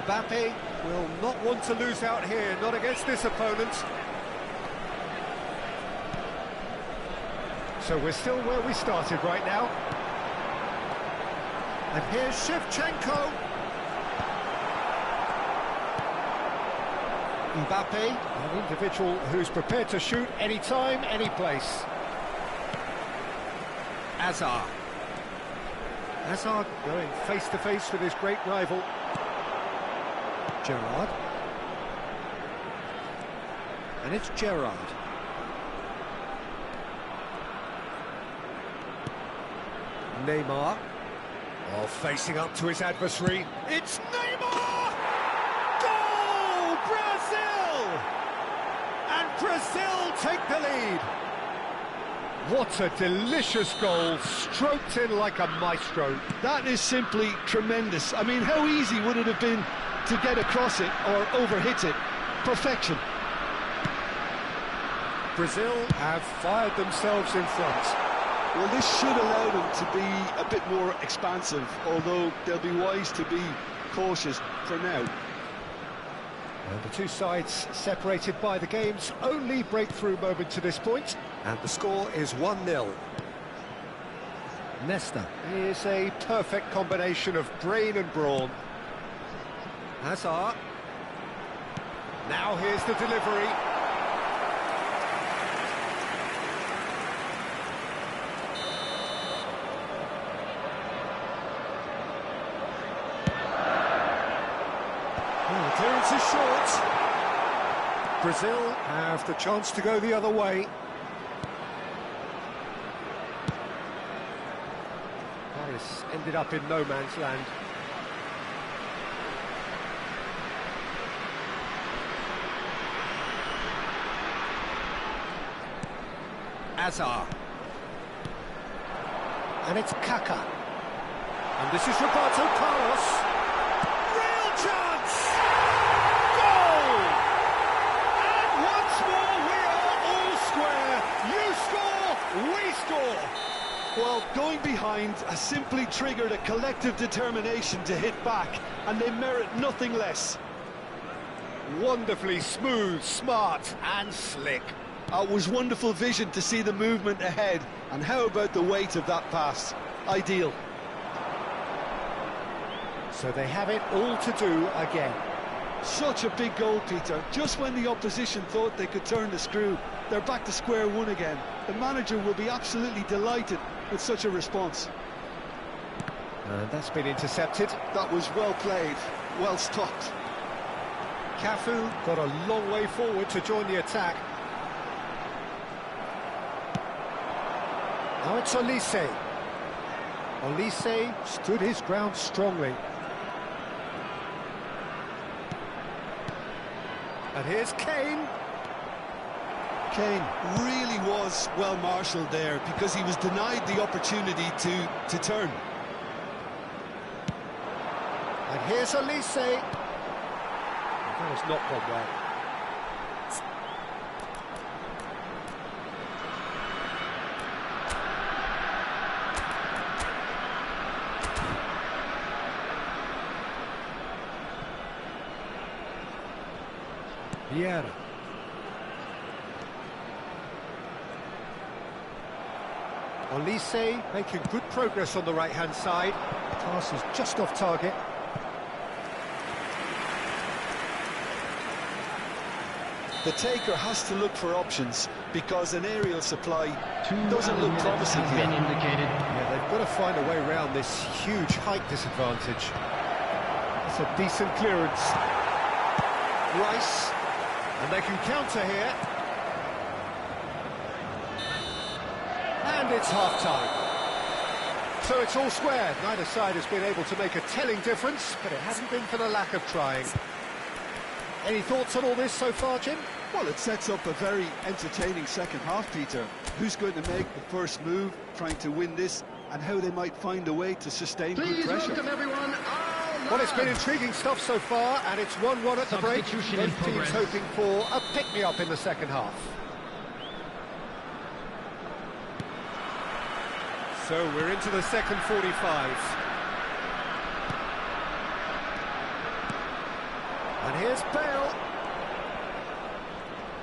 Mbappe will not want to lose out here, not against this opponent. So we're still where we started right now. And here's Shevchenko. Mbappe, an individual who's prepared to shoot any time, any place. Hazard. Hazard going face-to-face with his great rival. Gerrard. And it's Gerrard. Neymar. Oh, facing up to his adversary. It's Neymar! Goal! Brazil! And Brazil take the lead. What a delicious goal, stroked in like a maestro. That is simply tremendous. I mean, how easy would it have been to get across it or overhit it? Perfection. Brazil have fired themselves in front. Well, this should allow them to be a bit more expansive, although they'll be wise to be cautious for now. And the two sides separated by the game's only breakthrough moment to this point. And the score is 1-0. Nesta is a perfect combination of brain and brawn. Hazard. Now here's the delivery. Oh, the clearance is short. Brazil have the chance to go the other way. Paris ended up in no man's land. Hazard. And it's Kaká. And this is Roberto Carlos. Real chance! Goal! And once more we are all square. You score, we score. Well, going behind has simply triggered a collective determination to hit back, and they merit nothing less. Wonderfully smooth, smart and slick. It was wonderful vision to see the movement ahead, and how about the weight of that pass? Ideal. So they have it all to do again. Such a big goal, Peter. Just when the opposition thought they could turn the screw, they're back to square one again. The manager will be absolutely delighted with such a response. And that's been intercepted. That was well played, well stopped. Cafu got a long way forward to join the attack. Now it's Olise. Olise stood his ground strongly. And here's Kane. Kane really was well marshalled there because he was denied the opportunity to turn. And here's Olise. That has not gone well. Vieira. Olise making good progress on the right-hand side. Pass is just off target. The taker has to look for options because an aerial supply doesn't look promising here. Yeah, they've got to find a way around this huge height disadvantage. That's a decent clearance. Rice, and they can counter here. And it's half-time. So it's all square. Neither side has been able to make a telling difference, but it hasn't been for the lack of trying. Any thoughts on all this so far, Jim? Well, it sets up a very entertaining second half, Peter. Who's going to make the first move, trying to win this, and how they might find a way to sustain good pressure. Welcome everyone. Well, it's been intriguing stuff so far, and it's 1-1 at the break. Both teams hoping for a pick-me-up in the second half. So we're into the second 45. And here's Bale.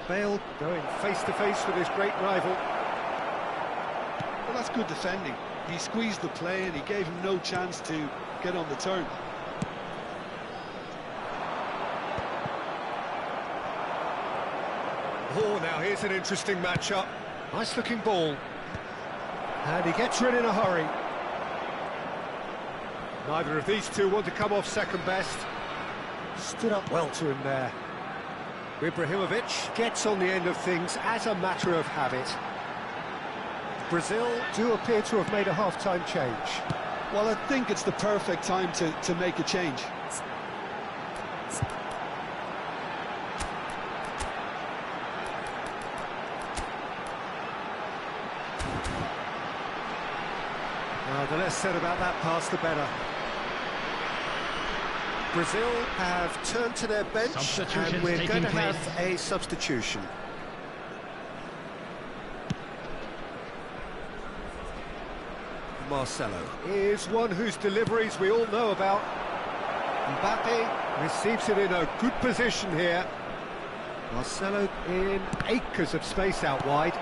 Bale going face-to-face with his great rival. Well, that's good defending. He squeezed the play and he gave him no chance to get on the turn. Oh, now here's an interesting matchup. Nice-looking ball. And he gets rid in a hurry. Neither of these two want to come off second best. Stood up well to him there. Ibrahimovic gets on the end of things as a matter of habit. Brazil do appear to have made a half-time change. Well, I think it's the perfect time to make a change. Well, the less said about that pass, the better. Brazil have turned to their bench, and we're going to have a substitution. Marcelo is one whose deliveries we all know about. Mbappe receives it in a good position here. Marcelo in acres of space out wide.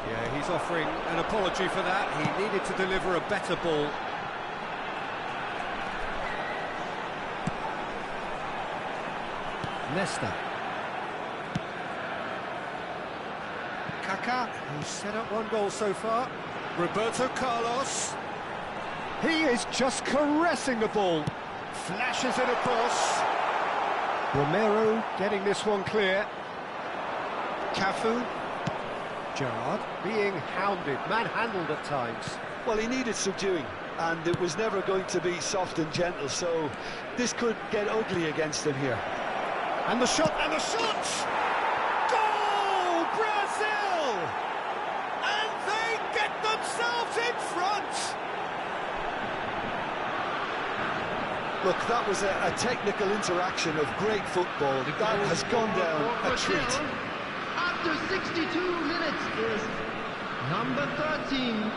Yeah, he's offering an apology for that. He needed to deliver a better ball. Leicester. Kaká, who's set up one goal so far. Roberto Carlos. He is just caressing the ball. Flashes it across. Romero getting this one clear. Cafu. Gerrard being hounded, manhandled at times. Well, he needed subduing, and it was never going to be soft and gentle, so this could get ugly against him here. And the shot, and the shot! Goal, Brazil! And they get themselves in front! Look, that was a technical interaction of great football. That has gone down a treat. After 62 minutes is number 13,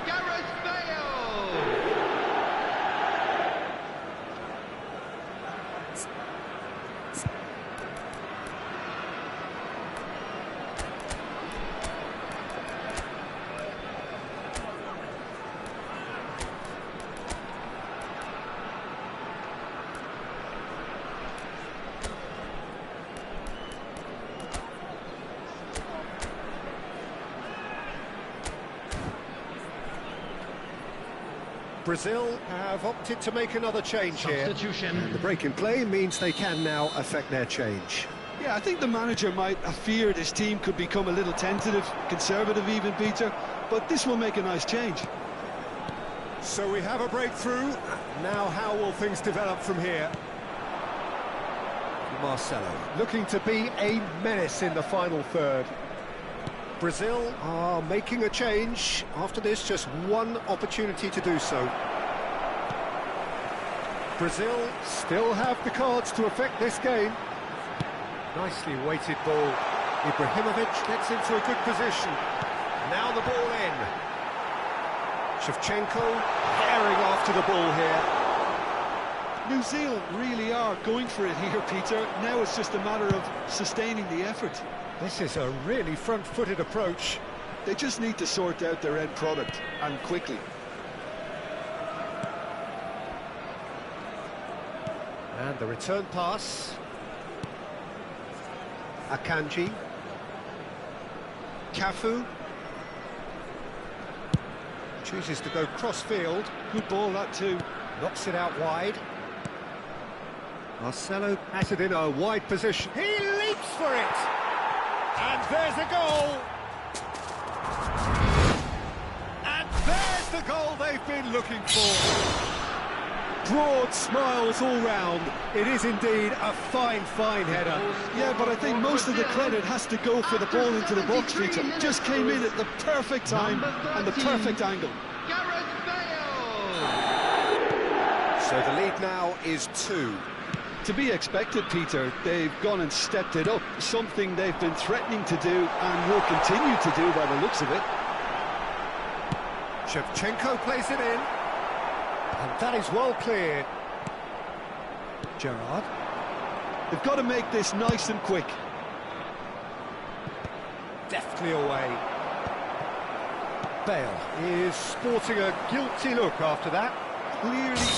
Gareth Bale. Brazil have opted to make another change here. Substitution. And the break in play means they can now affect their change. Yeah, I think the manager might have feared his team could become a little tentative, conservative even, Peter, but this will make a nice change. So we have a breakthrough. Now how will things develop from here? Marcelo looking to be a menace in the final third. Brazil are making a change. After this, just one opportunity to do so. Brazil still have the cards to affect this game. Nicely weighted ball. Ibrahimovic gets into a good position. Now the ball in. Shevchenko tearing after the ball here. New Zealand really are going for it here, Peter. Now it's just a matter of sustaining the effort. This is a really front-footed approach. They just need to sort out their end product, and quickly. And the return pass. Akanji. Cafu. Chooses to go cross-field. Good ball, that too. Knocks it out wide. Marcelo has it in a wide position. He leaps for it! And there's a goal! And there's the goal they've been looking for. Broad smiles all round. It is indeed a fine, fine header. Yeah, but I think most of the credit has to go for the ball into the box, Peter. Just came in at the perfect time and the perfect angle. So the lead now is 2. To be expected, Peter. They've gone and stepped it up, something they've been threatening to do and will continue to do by the looks of it. Shevchenko plays it in, and that is well cleared. Gerrard. They've got to make this nice and quick. Deftly away. Bale is sporting a guilty look after that. Clearly,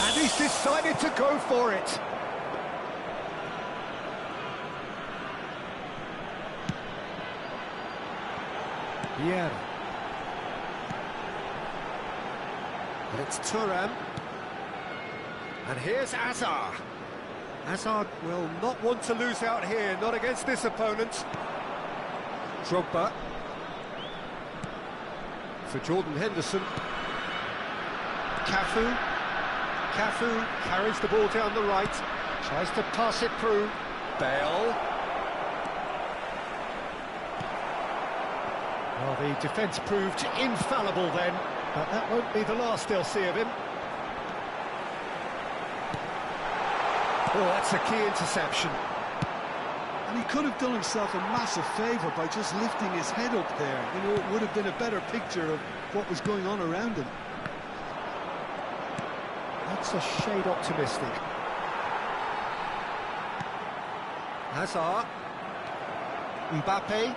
and he's decided to go for it. Yeah. And it's Thuram. And here's Azar. Azar will not want to lose out here, not against this opponent. Drogba. For Jordan Henderson. Cafu. Cafu carries the ball down the right. Tries to pass it through. Bale. Well, the defence proved infallible then, but that won't be the last they'll see of him. Oh, that's a key interception. And he could have done himself a massive favour by just lifting his head up there. You know, it would have been a better picture of what was going on around him. That's a shade optimistic. Hazard. Mbappe.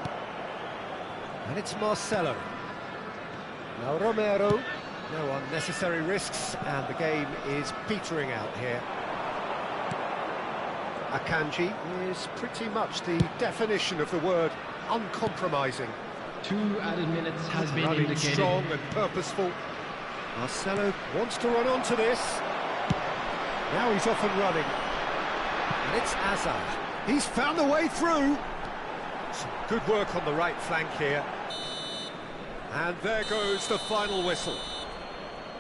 And it's Marcelo. Now Romero. No unnecessary risks, and the game is petering out here. Akanji is pretty much the definition of the word uncompromising. 2 added minutes has been Running indicated. strong and purposeful. Marcelo wants to run onto this. Now he's off and running. And it's Azar. He's found the way through. Some good work on the right flank here. And there goes the final whistle.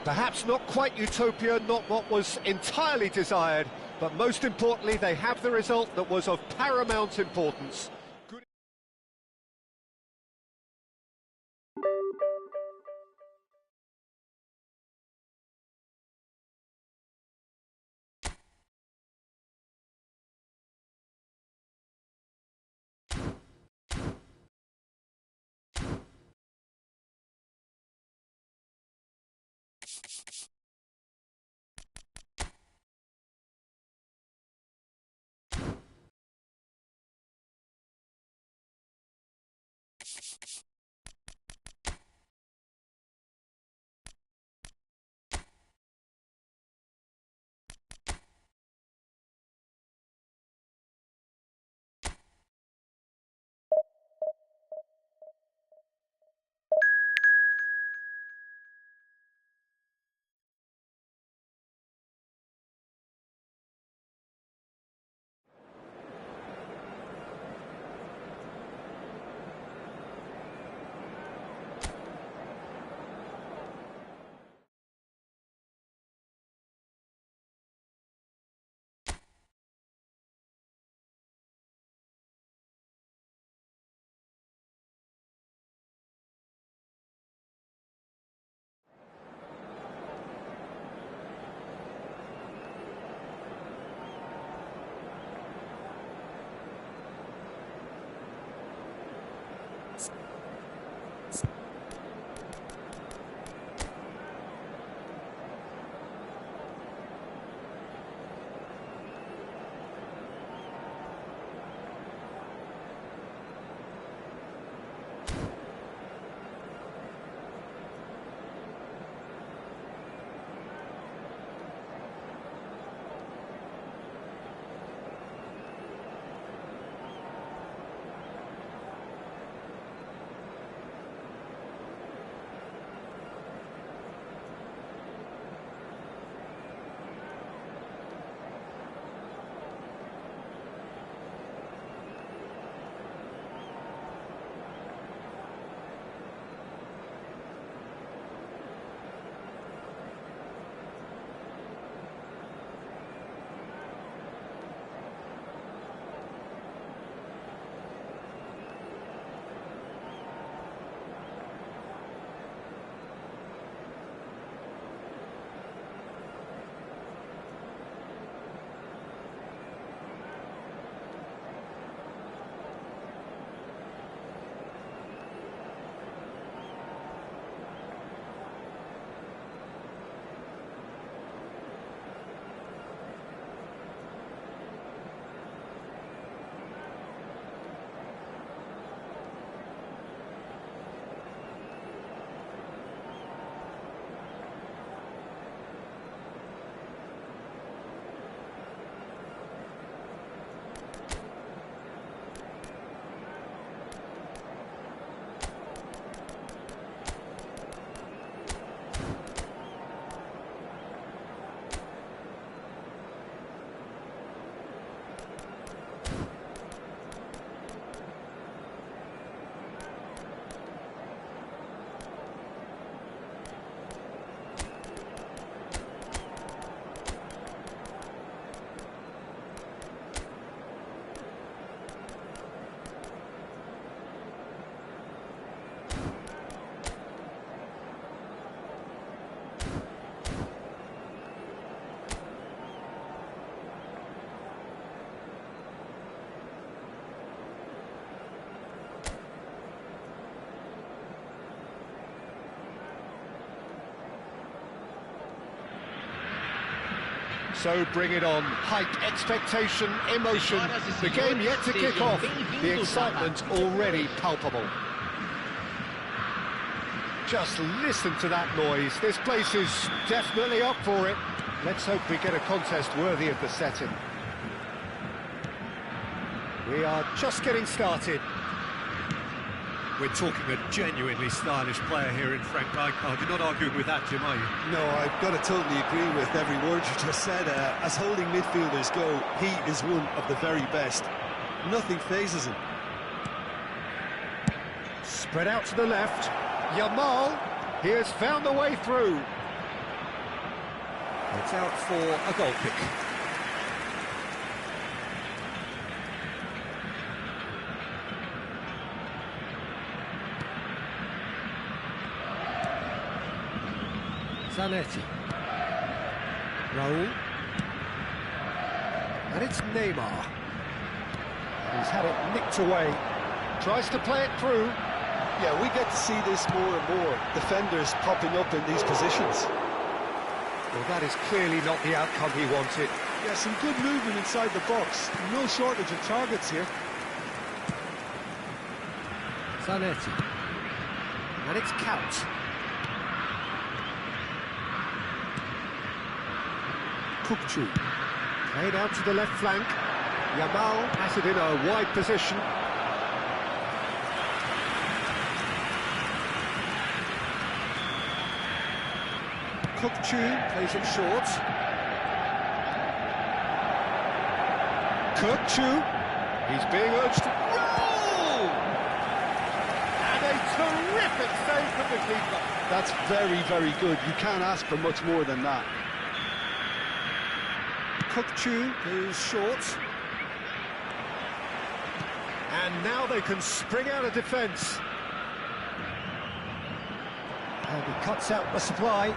Perhaps not quite utopia, not what was entirely desired, but most importantly, they have the result that was of paramount importance. So bring it on. Hype, expectation, emotion. The game yet to kick off. The excitement already palpable. Just listen to that noise. This place is definitely up for it. Let's hope we get a contest worthy of the setting. We are just getting started. We're talking a genuinely stylish player here in Frank Rijkaard. You're not arguing with that, Jim, are you? No, I've got to totally agree with every word you just said. As holding midfielders go, he is one of the very best. Nothing phases him. Spread out to the left. Yamal, he has found the way through. It's out for a goal kick. Zanetti. Raul. And it's Neymar. He's had it nicked away. Tries to play it through. Yeah, we get to see this more and more. Defenders popping up in these positions. Well, that is clearly not the outcome he wanted. Yeah, some good movement inside the box. No shortage of targets here. Zanetti. And it's Count. Kukçu. Played out to the left flank. Yamal has it in a wide position. Kukçu plays it short. Kukçu. He's being urged to roll! And a terrific save from the keeper. That's very, very good. You can't ask for much more than that. Kukçu is short. And now they can spring out of defence. And he cuts out the supply.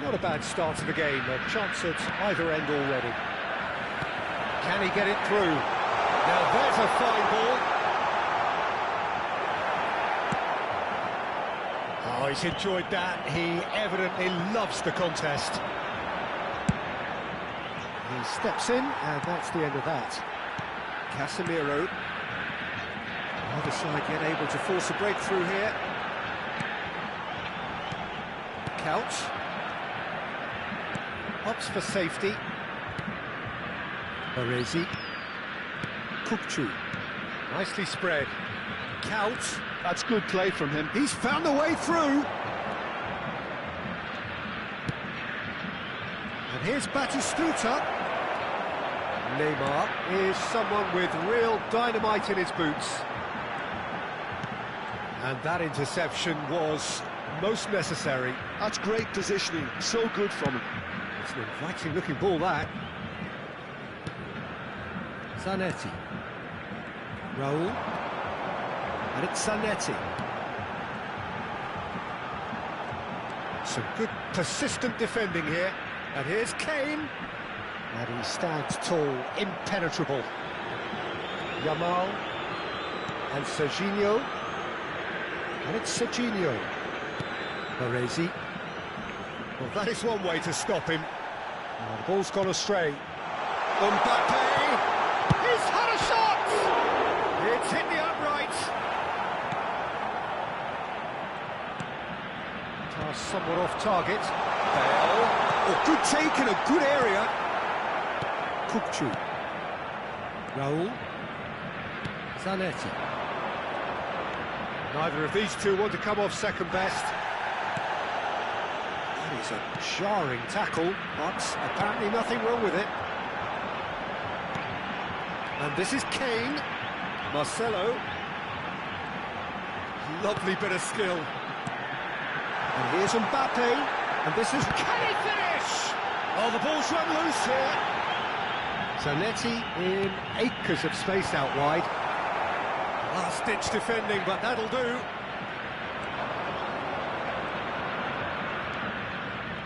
Not a bad start to the game, a chance at either end already. Can he get it through? Now there's a fine ball. Oh, he's enjoyed that. He evidently loves the contest. He steps in, and that's the end of that. Casemiro. Either side yet able to force a breakthrough here. Couch. Opts for safety. Baresi. Kukçu. Nicely spread. Couch. That's good play from him. He's found a way through. And here's Batistuta. Neymar is someone with real dynamite in his boots. And that interception was most necessary. That's great positioning. So good from him. It's an inviting looking ball, that. Zanetti. Raul. And it's Zanetti. Some good persistent defending here. And here's Kane. And he stands tall, impenetrable. Yamal. And Serginho. And it's Serginho. Baresi. Well, that is one way to stop him. Oh, the ball's gone astray. Mbappe! He's had a shot! It's hit the upright. Pass somewhat off target. Bell. Oh, good take in a good area. Kukçu. Raul. Zanetti. Neither of these two want to come off second best. That is a jarring tackle, but apparently nothing wrong with it. And this is Kane. Marcelo. Lovely bit of skill. And here's Mbappe. And this is... Can he finish? Oh, the ball's run loose here. Zanetti in acres of space out wide. Last-ditch defending, but that'll do.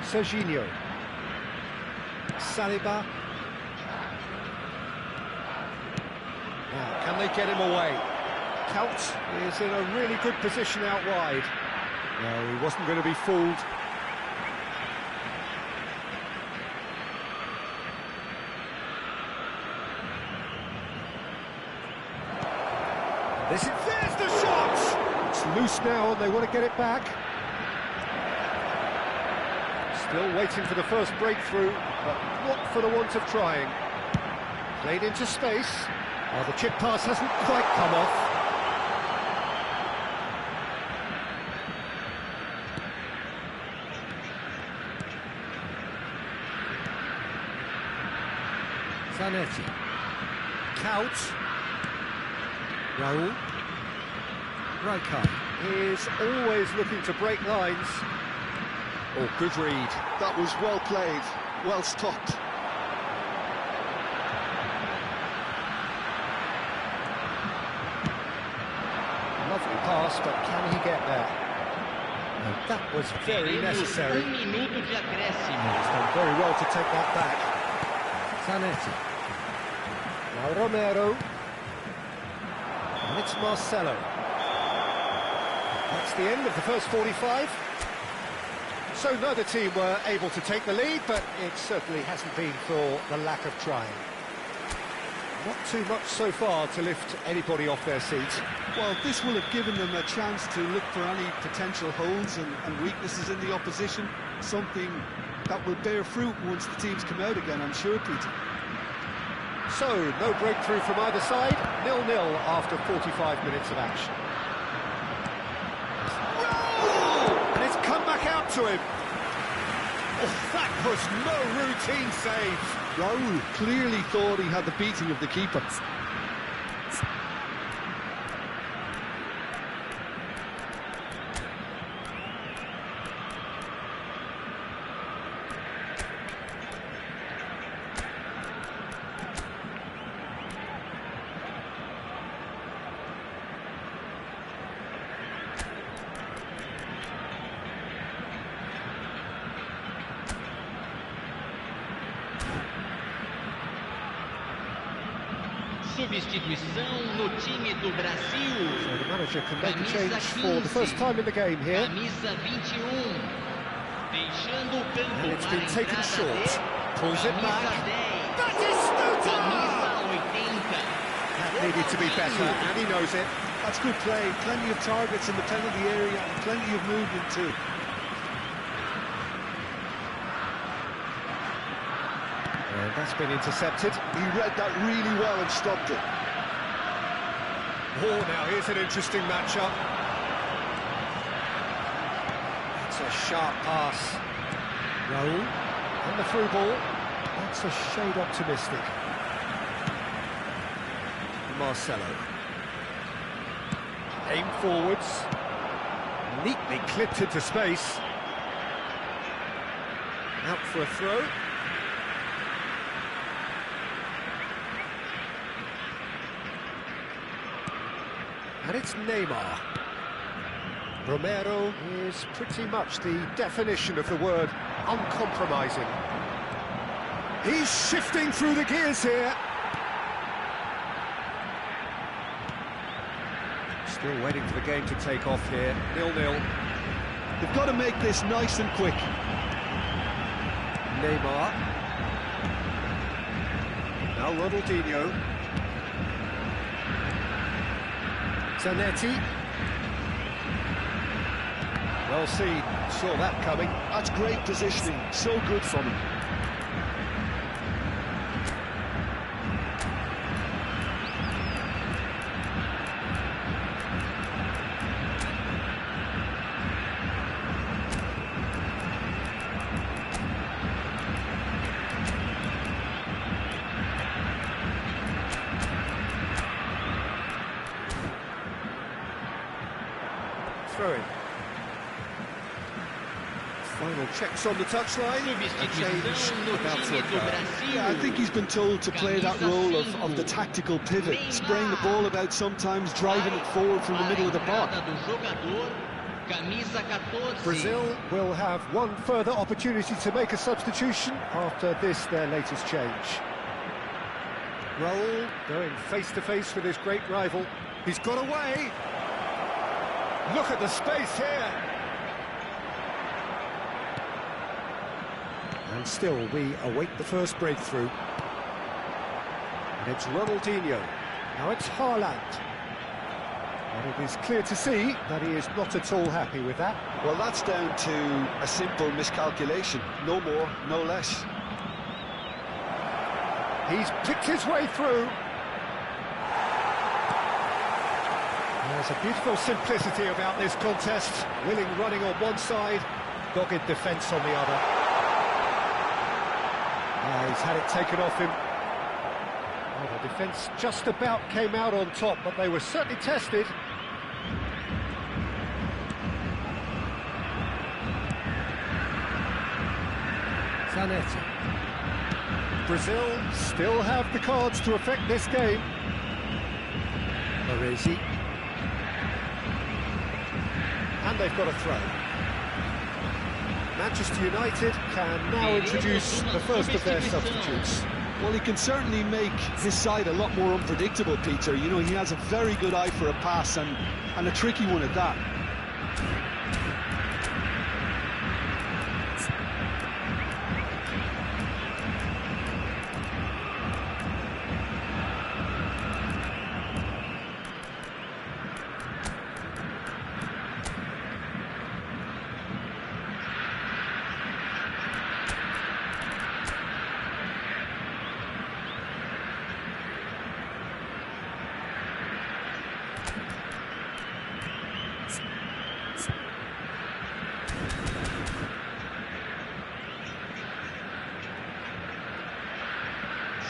Serginho. Saliba. Now, can they get him away? Count is in a really good position out wide. No, he wasn't going to be fooled. There's the shot! It's loose now and they want to get it back. Still waiting for the first breakthrough, but not for the want of trying. Played into space. Oh, the chip pass hasn't quite come off. Zanetti. Kaut. Raul. Rijkaard is always looking to break lines. Oh, good read. That was well played, well stopped. Lovely pass, but can he get there? No, that was very necessary. He's done very well to take that back. Zanetti. Now Romero. And it's Marcelo. That's the end of the first 45. So neither team were able to take the lead, but it certainly hasn't been for the lack of trying. Not too much so far to lift anybody off their seat. Well, this will have given them a chance to look for any potential holes and weaknesses in the opposition, something that will bear fruit once the teams come out again, I'm sure, Peter. So, no breakthrough from either side, 0-0 after 45 minutes of action. And it's come back out to him. Oh, that was no routine save. Raul clearly thought he had the beating of the keeper. Substituição no time do Brasil. So the manager can make a change for the first time in the game here. Camisa 21. Deixando o campo. And it's been taken short. Pulls it back. That is Camisa 80. That needed to be better, and he knows it. That's good play. Plenty of targets in the penalty area and plenty of movement too. And that's been intercepted. He read that really well and stopped it. Oh, now here's an interesting matchup. It's a sharp pass. Raul, and the through ball. That's a shade optimistic. Marcelo. Aim forwards. Neatly clipped into space. Out for a throw. And it's Neymar. Romero is pretty much the definition of the word uncompromising. He's shifting through the gears here. Still waiting for the game to take off here. 0-0. They've got to make this nice and quick. Neymar. Now Ronaldinho. Zanetti. Well seen, saw that coming. That's great positioning, so good from him. Throwing. Final checks on the touchline. Yeah, I think he's been told to play that role of the tactical pivot, spraying the ball about sometimes, driving it forward from the middle of the park. Brazil will have one further opportunity to make a substitution after this, their latest change. Raul going face-to-face with his great rival. He's got away. Look at the space here. And still, we await the first breakthrough. And it's Ronaldinho. Now it's Haaland. And it is clear to see that he is not at all happy with that. Well, that's down to a simple miscalculation. No more, no less. He's picked his way through. There's a beautiful simplicity about this contest. Willing running on one side, dogged defence on the other. He's had it taken off him. Well, the defence just about came out on top, but they were certainly tested. Zanetti. Brazil still have the cards to affect this game. Baresi. And they've got a throw. Manchester United can now introduce the first of their substitutes. Well, he can certainly make his side a lot more unpredictable, Peter. You know, he has a very good eye for a pass and a tricky one at that.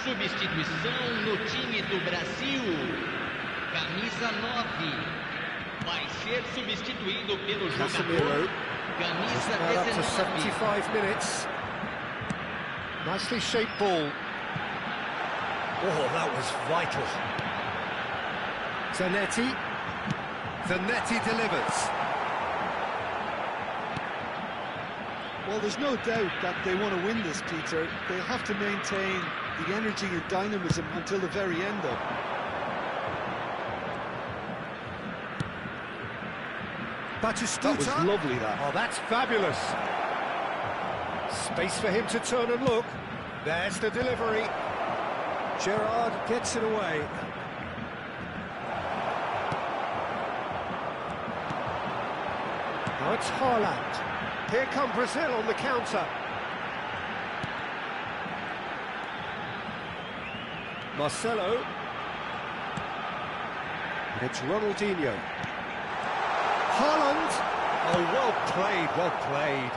Substituição no time do Brasil. Camisa 9. Vai ser substituído pelo jogador. Camisa Up to 19. 75 minutes. Nicely shaped ball. Oh, that was vital. Zanetti. Zanetti delivers. Well, there's no doubt that they want to win this, Peter. They'll have to maintain the energy and dynamism until the very end, though. Batistuta. That was lovely, that. Oh, that's fabulous. Space for him to turn and look. There's the delivery. Gerrard gets it away. Now it's Haaland. Here come Brazil on the counter. Marcelo. And it's Ronaldinho. Haaland. Oh, well played, well played.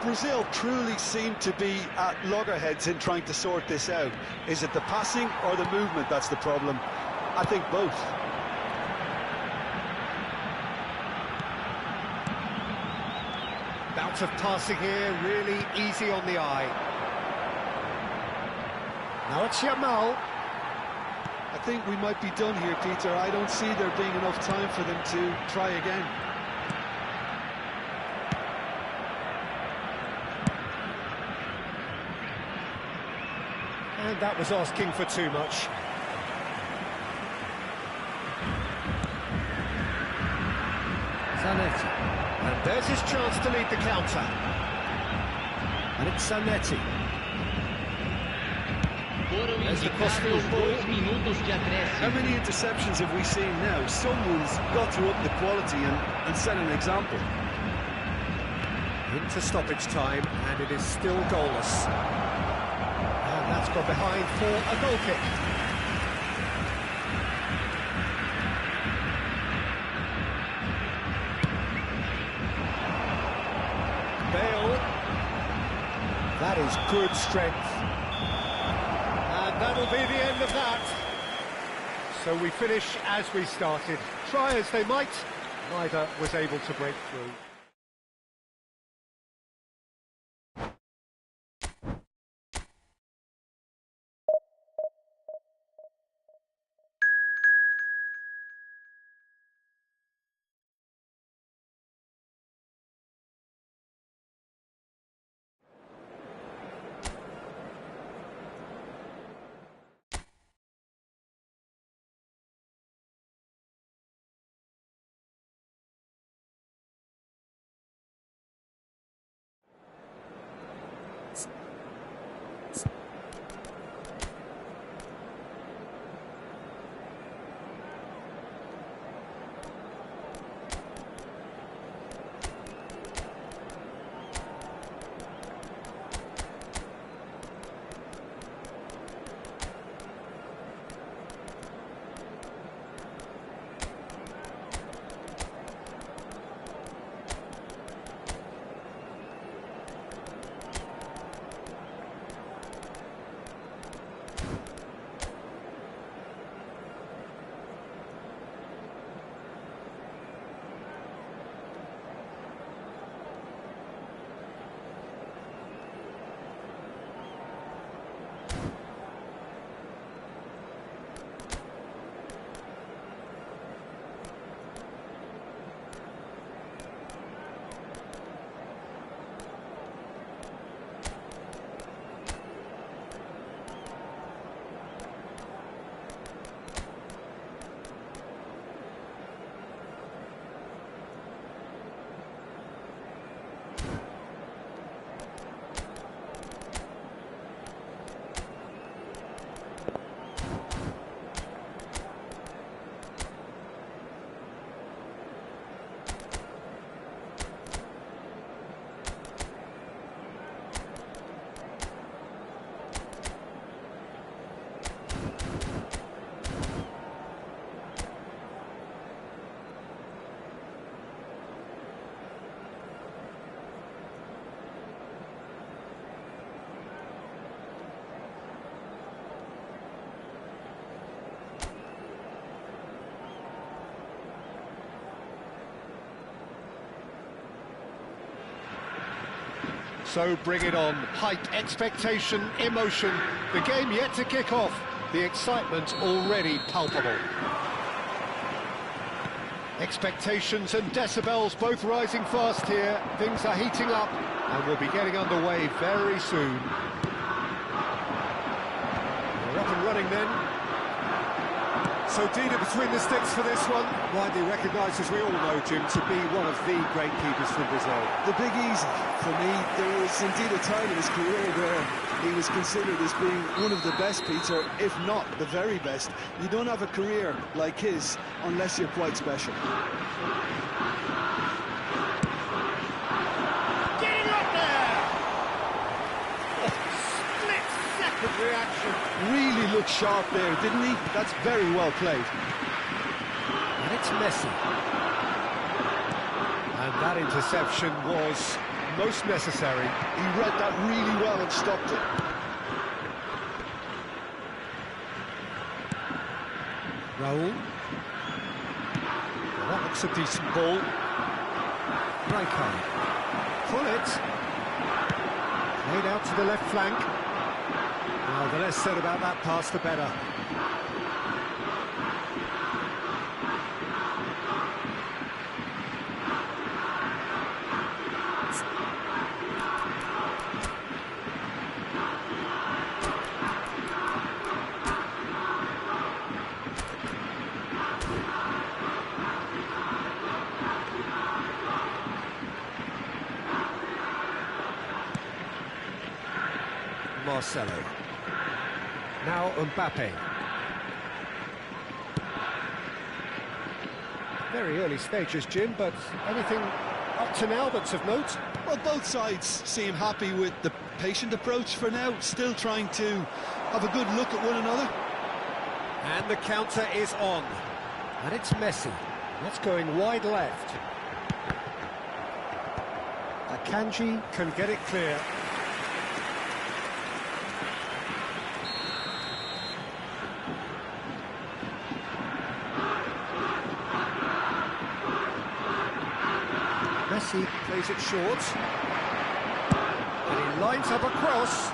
Brazil truly seem to be at loggerheads in trying to sort this out. Is it the passing or the movement that's the problem? I think both. Bout of passing here, really easy on the eye. Now it's Yamal. I think we might be done here, Peter. I don't see there being enough time for them to try again. And that was asking for too much. Zanetti. And there's his chance to lead the counter. And it's Zanetti. Foram There's the crossfield indicados ball. 2 minutos de How acréscimo. many interceptions have we seen now? Someone's got to up the quality and set an example. Into stoppage time, and it is still goalless. And that's gone behind for a goal kick. Bale. That is good strength. And that'll be the end of that. So we finish as we started. Try as they might, neither was able to break through. So bring it on. Hype, expectation, emotion. The game yet to kick off. The excitement already palpable. Expectations and decibels both rising fast here. Things are heating up and we'll be getting underway very soon. We're up and running then. So Dina between the sticks for this one. Widely recognised, as we all know, Jim, to be one of the great keepers from Brazil. The big easy for me. There was indeed a time in his career where he was considered as being one of the best, Peter, if not the very best. You don't have a career like his unless you're quite special. Getting up there! Split-second reaction. Really looked sharp there, didn't he? That's very well played. And it's Messi. And that interception was most necessary. He read that really well and stopped it. Raul. Well, that looks a decent ball. Rijkaard. Pull it. Played out to the left flank. Well, the less said about that pass, the better. Marcelo. Now Mbappe. Very early stages, Jim, but anything up to now that's of note? Well, both sides seem happy with the patient approach for now, still trying to have a good look at one another. And the counter is on. And it's Messi. That's going wide left. Akanji can get it clear. Messi plays it short. And he lines up a cross.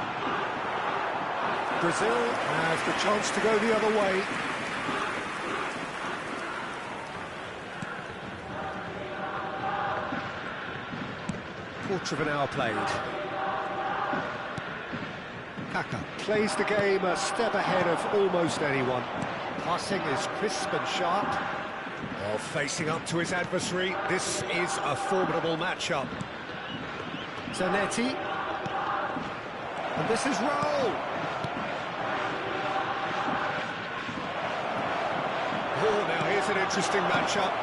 Brazil has the chance to go the other way. Quarter of an hour played. Kaká plays the game a step ahead of almost anyone. Passing is crisp and sharp. Well, facing up to his adversary, this is a formidable matchup. Zanetti. And this is Raul. Oh, now here's an interesting matchup.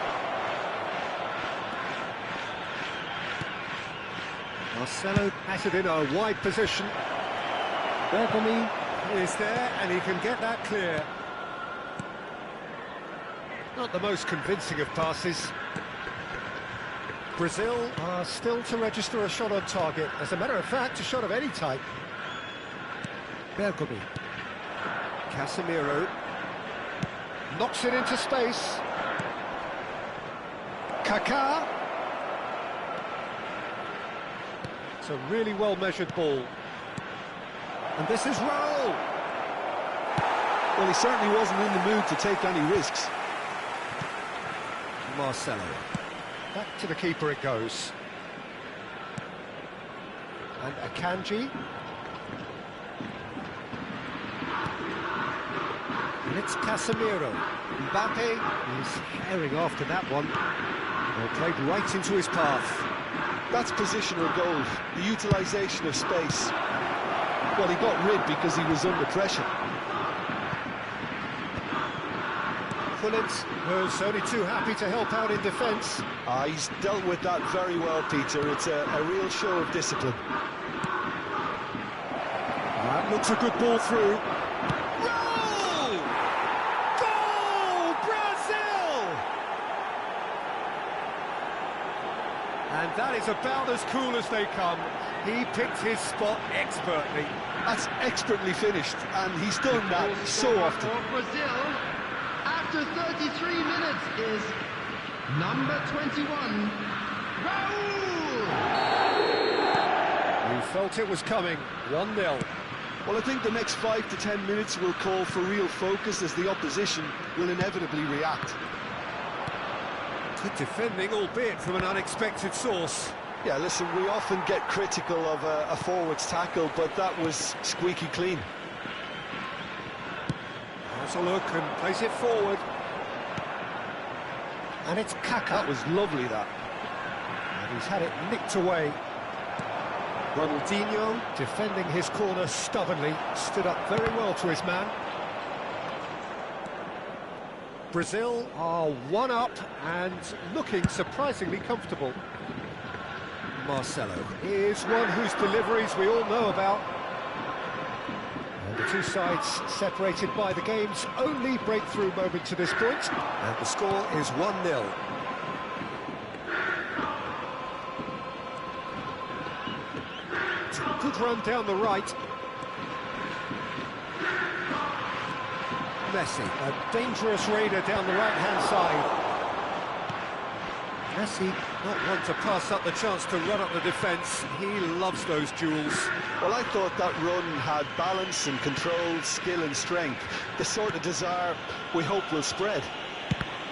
Marcelo patted in a wide position. Bergami is there, and he can get that clear. Not the most convincing of passes. Brazil are still to register a shot on target. As a matter of fact, a shot of any type. Bergami. Casemiro. Knocks it into space. Kaká. It's a really well-measured ball. And this is Raul. Well, he certainly wasn't in the mood to take any risks. Marcelo. Back to the keeper it goes. And Akanji. And it's Casemiro. Mbappe is herring after that one. Well, played right into his path. That's positional goals, the utilisation of space. Well, he got rid because he was under pressure. Gullit was only too happy to help out in defence. He's dealt with that very well, Peter. It's a real show of discipline. That looks a good ball through. Goal! Goal! Brazil! And that is about as cool as they come. He picked his spot expertly. That's expertly finished, and he's done that so often. For Brazil, after 33 minutes, is number 21, Raul! You felt it was coming. 1-0. Well, I think the next 5 to 10 minutes will call for real focus as the opposition will inevitably react. Good defending, albeit from an unexpected source. Yeah, listen, we often get critical of a forward's tackle, but that was squeaky clean. Has a look and plays it forward. And it's Kaka. That was lovely, that. And he's had it nicked away. Ronaldinho, defending his corner stubbornly, stood up very well to his man. Brazil are 1 up and looking surprisingly comfortable. Marcelo is one whose deliveries we all know about. And the two sides separated by the game's only breakthrough moment to this point. And the score is 1-0. It's a good run down the right. Messi, a dangerous raider down the right-hand side. Messi, not one to pass up the chance to run up the defence. He loves those duels. Well, I thought that run had balance and control, skill and strength. The sort of desire we hope will spread.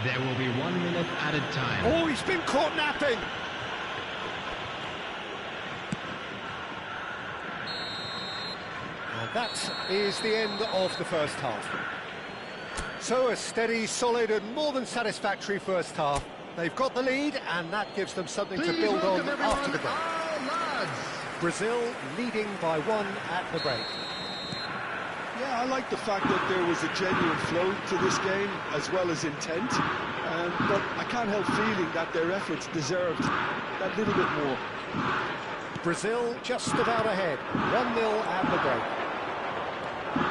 There will be 1 minute added time. Oh, he's been caught napping! And that is the end of the first half. So a steady, solid and more than satisfactory first half. They've got the lead and that gives them something to build on after the break. Brazil leading by 1 at the break. Yeah, I like the fact that there was a genuine flow to this game, as well as intent. But I can't help feeling that their efforts deserved that little bit more. Brazil just about ahead, 1-0 at the break.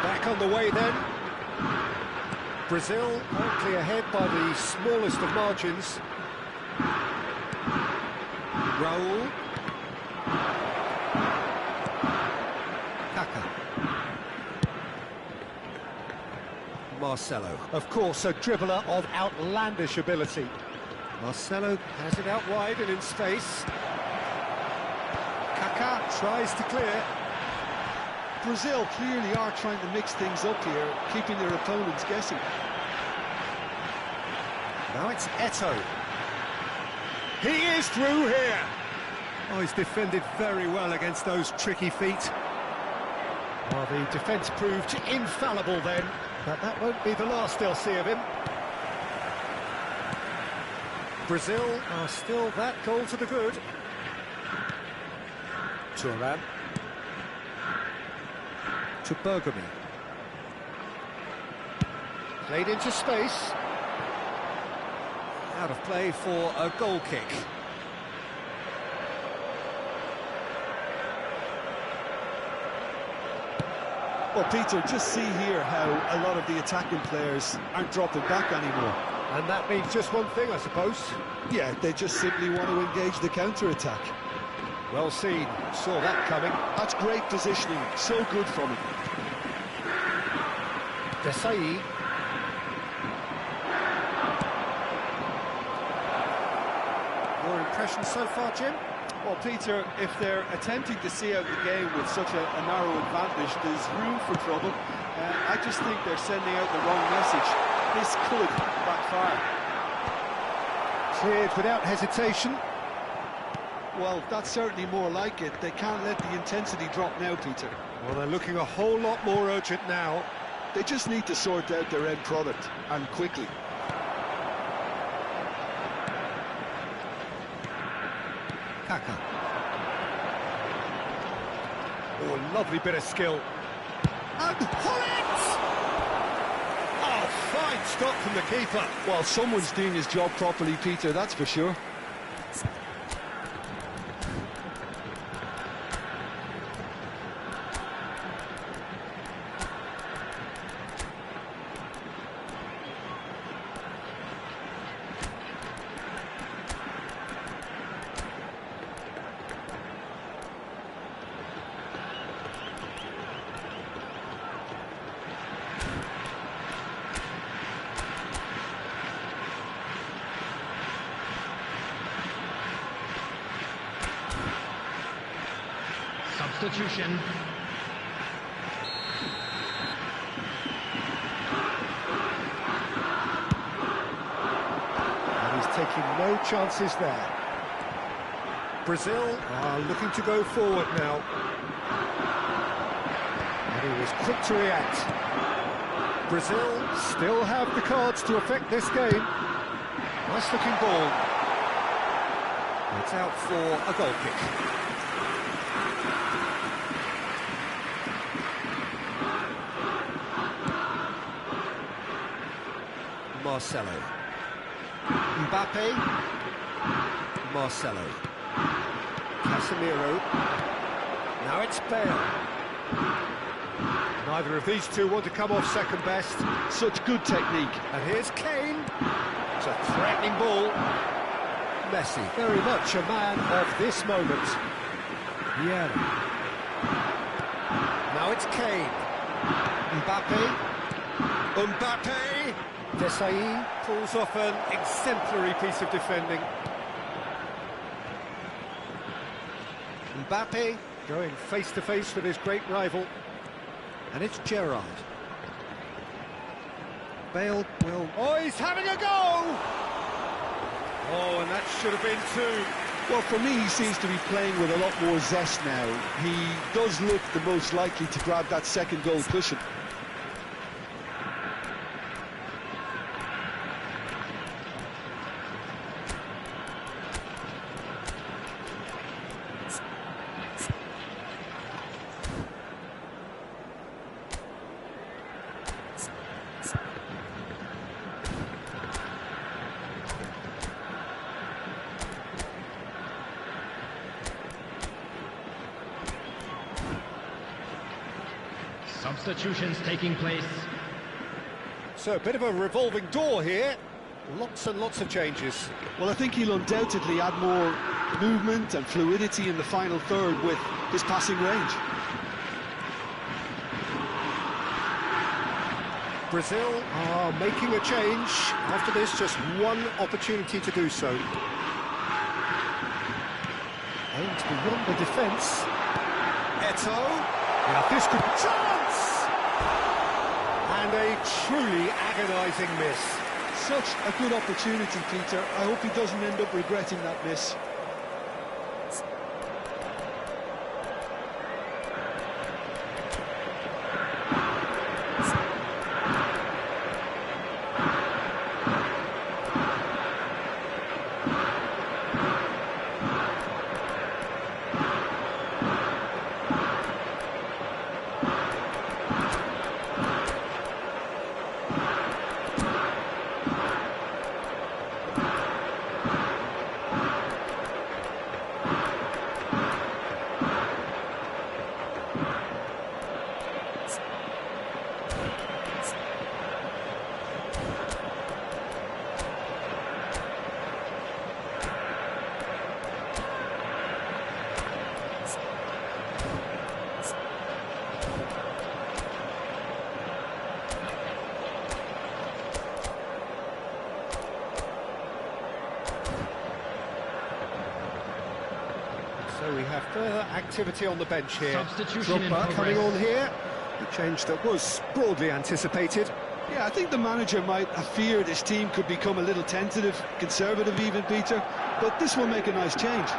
Back on the way then. Brazil currently ahead by the smallest of margins. Raul. Kaka. Marcelo, of course, a dribbler of outlandish ability. Marcelo has it out wide and in space. Kaka tries to clear. Brazil clearly are trying to mix things up here, keeping their opponents guessing. Now it's Eto'o. He is through here. Oh, he's defended very well against those tricky feet. Well, the defence proved infallible then, but that won't be the last they'll see of him. Brazil are still that goal to the good. Thuram. To Bergamy. Played into space. Out of play for a goal kick. Well, Peter, just see here how a lot of the attacking players aren't dropping back anymore. And that means just one thing, I suppose. Yeah, they just simply want to engage the counter-attack. Well seen, saw that coming. That's great positioning, so good from him. Desai. Your impression so far, Jim? Well, Peter, if they're attempting to see out the game with such a narrow advantage, there's room for trouble. I just think they're sending out the wrong message. This could backfire. Cleared without hesitation. Well, that's certainly more like it. They can't let the intensity drop now, Peter. Well, they're looking a whole lot more urgent now. They just need to sort out their end product, and quickly. Kaka. Oh, a lovely bit of skill. And Hullet! Oh, fine stop from the keeper. Well, someone's doing his job properly, Peter, that's for sure. Substitution. And he's taking no chances there. Brazil are looking to go forward now. And he was quick to react. Brazil still have the cards to affect this game. Nice looking ball. It's out for a goal kick. Marcelo. Mbappe. Marcelo. Casemiro. Now it's Bale. Neither of these two want to come off second best. Such good technique. And here's Kane. It's a threatening ball. Messi, very much a man of this moment. Yeah. Now it's Kane. Mbappe. Mbappe. Desailly pulls off an exemplary piece of defending. Mbappe going face to face with his great rival. And it's Gerrard. Bale will... Oh, he's having a go! Oh, and that should have been two. Well, for me, he seems to be playing with a lot more zest now. He does look the most likely to grab that second goal cushion. Substitutions taking place. So a bit of a revolving door here. Lots and lots of changes. Well, I think he'll undoubtedly add more movement and fluidity in the final third with his passing range. Brazil are making a change. After this, just one opportunity to do so. Aimed beyond the defence. Eto'o. Now this could be chance! And a truly agonising miss. Such a good opportunity, Peter. I hope he doesn't end up regretting that miss. So we have further activity on the bench here. Substitution in Drogba progress. coming on here. A change that was broadly anticipated. Yeah, I think the manager might have feared his team could become a little tentative, conservative even, Peter, but this will make a nice change.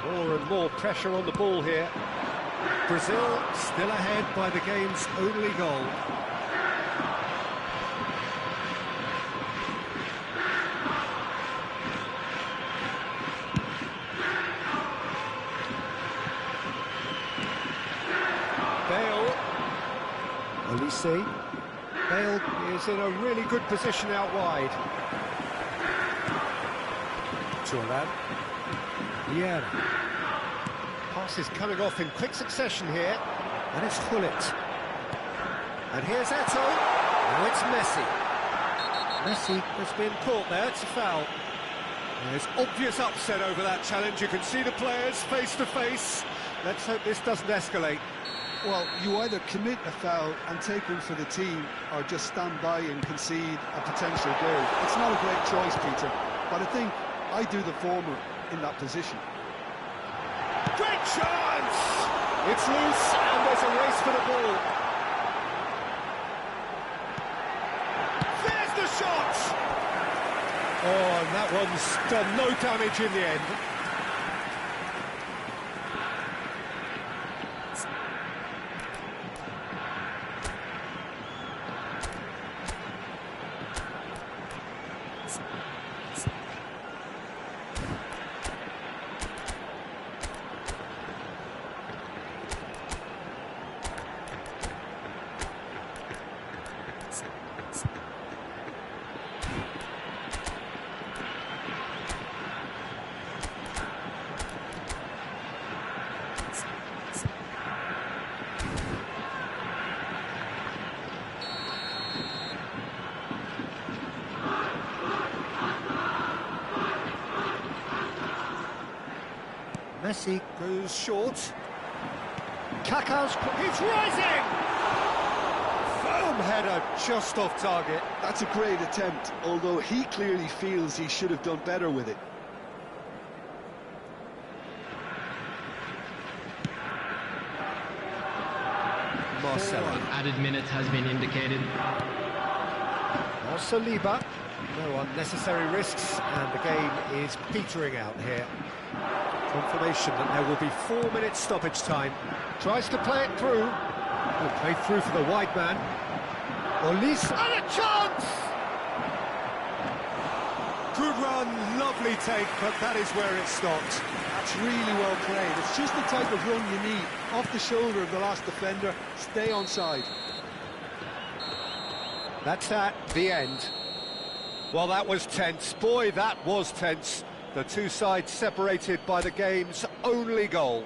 More and more pressure on the ball here. Brazil still ahead by the game's only goal. Bale. Olise. Bale is in a really good position out wide. Turan. Yeah. Pass is coming off in quick succession here. And it's Hullet. And here's Eto'o. Now it's Messi. Messi has been caught there, it's a foul. There's obvious upset over that challenge. You can see the players face to face. Let's hope this doesn't escalate. Well, you either commit a foul and take one for the team, or just stand by and concede a potential goal. It's not a great choice, Peter, but I think I do the former. in that position. Great chance! It's loose, and there's a race for the ball. There's the shot! Oh, and that one's done no damage in the end. Messi goes short. Kaká's... He's rising! Firm header just off target. That's a great attempt, although he clearly feels he should have done better with it. Marcelo. Added minute has been indicated. Saliba. No unnecessary risks, and the game is petering out here. Confirmation that there will be 4 minutes stoppage time. Tries to play it through. Good play through for the wide man. Olise, and a chance! Good run, lovely take, but that is where it stopped. That's really well played. It's just the type of run you need. Off the shoulder of the last defender, stay onside. That's that, the end. Well, that was tense. Boy, that was tense. The two sides separated by the game's only goal.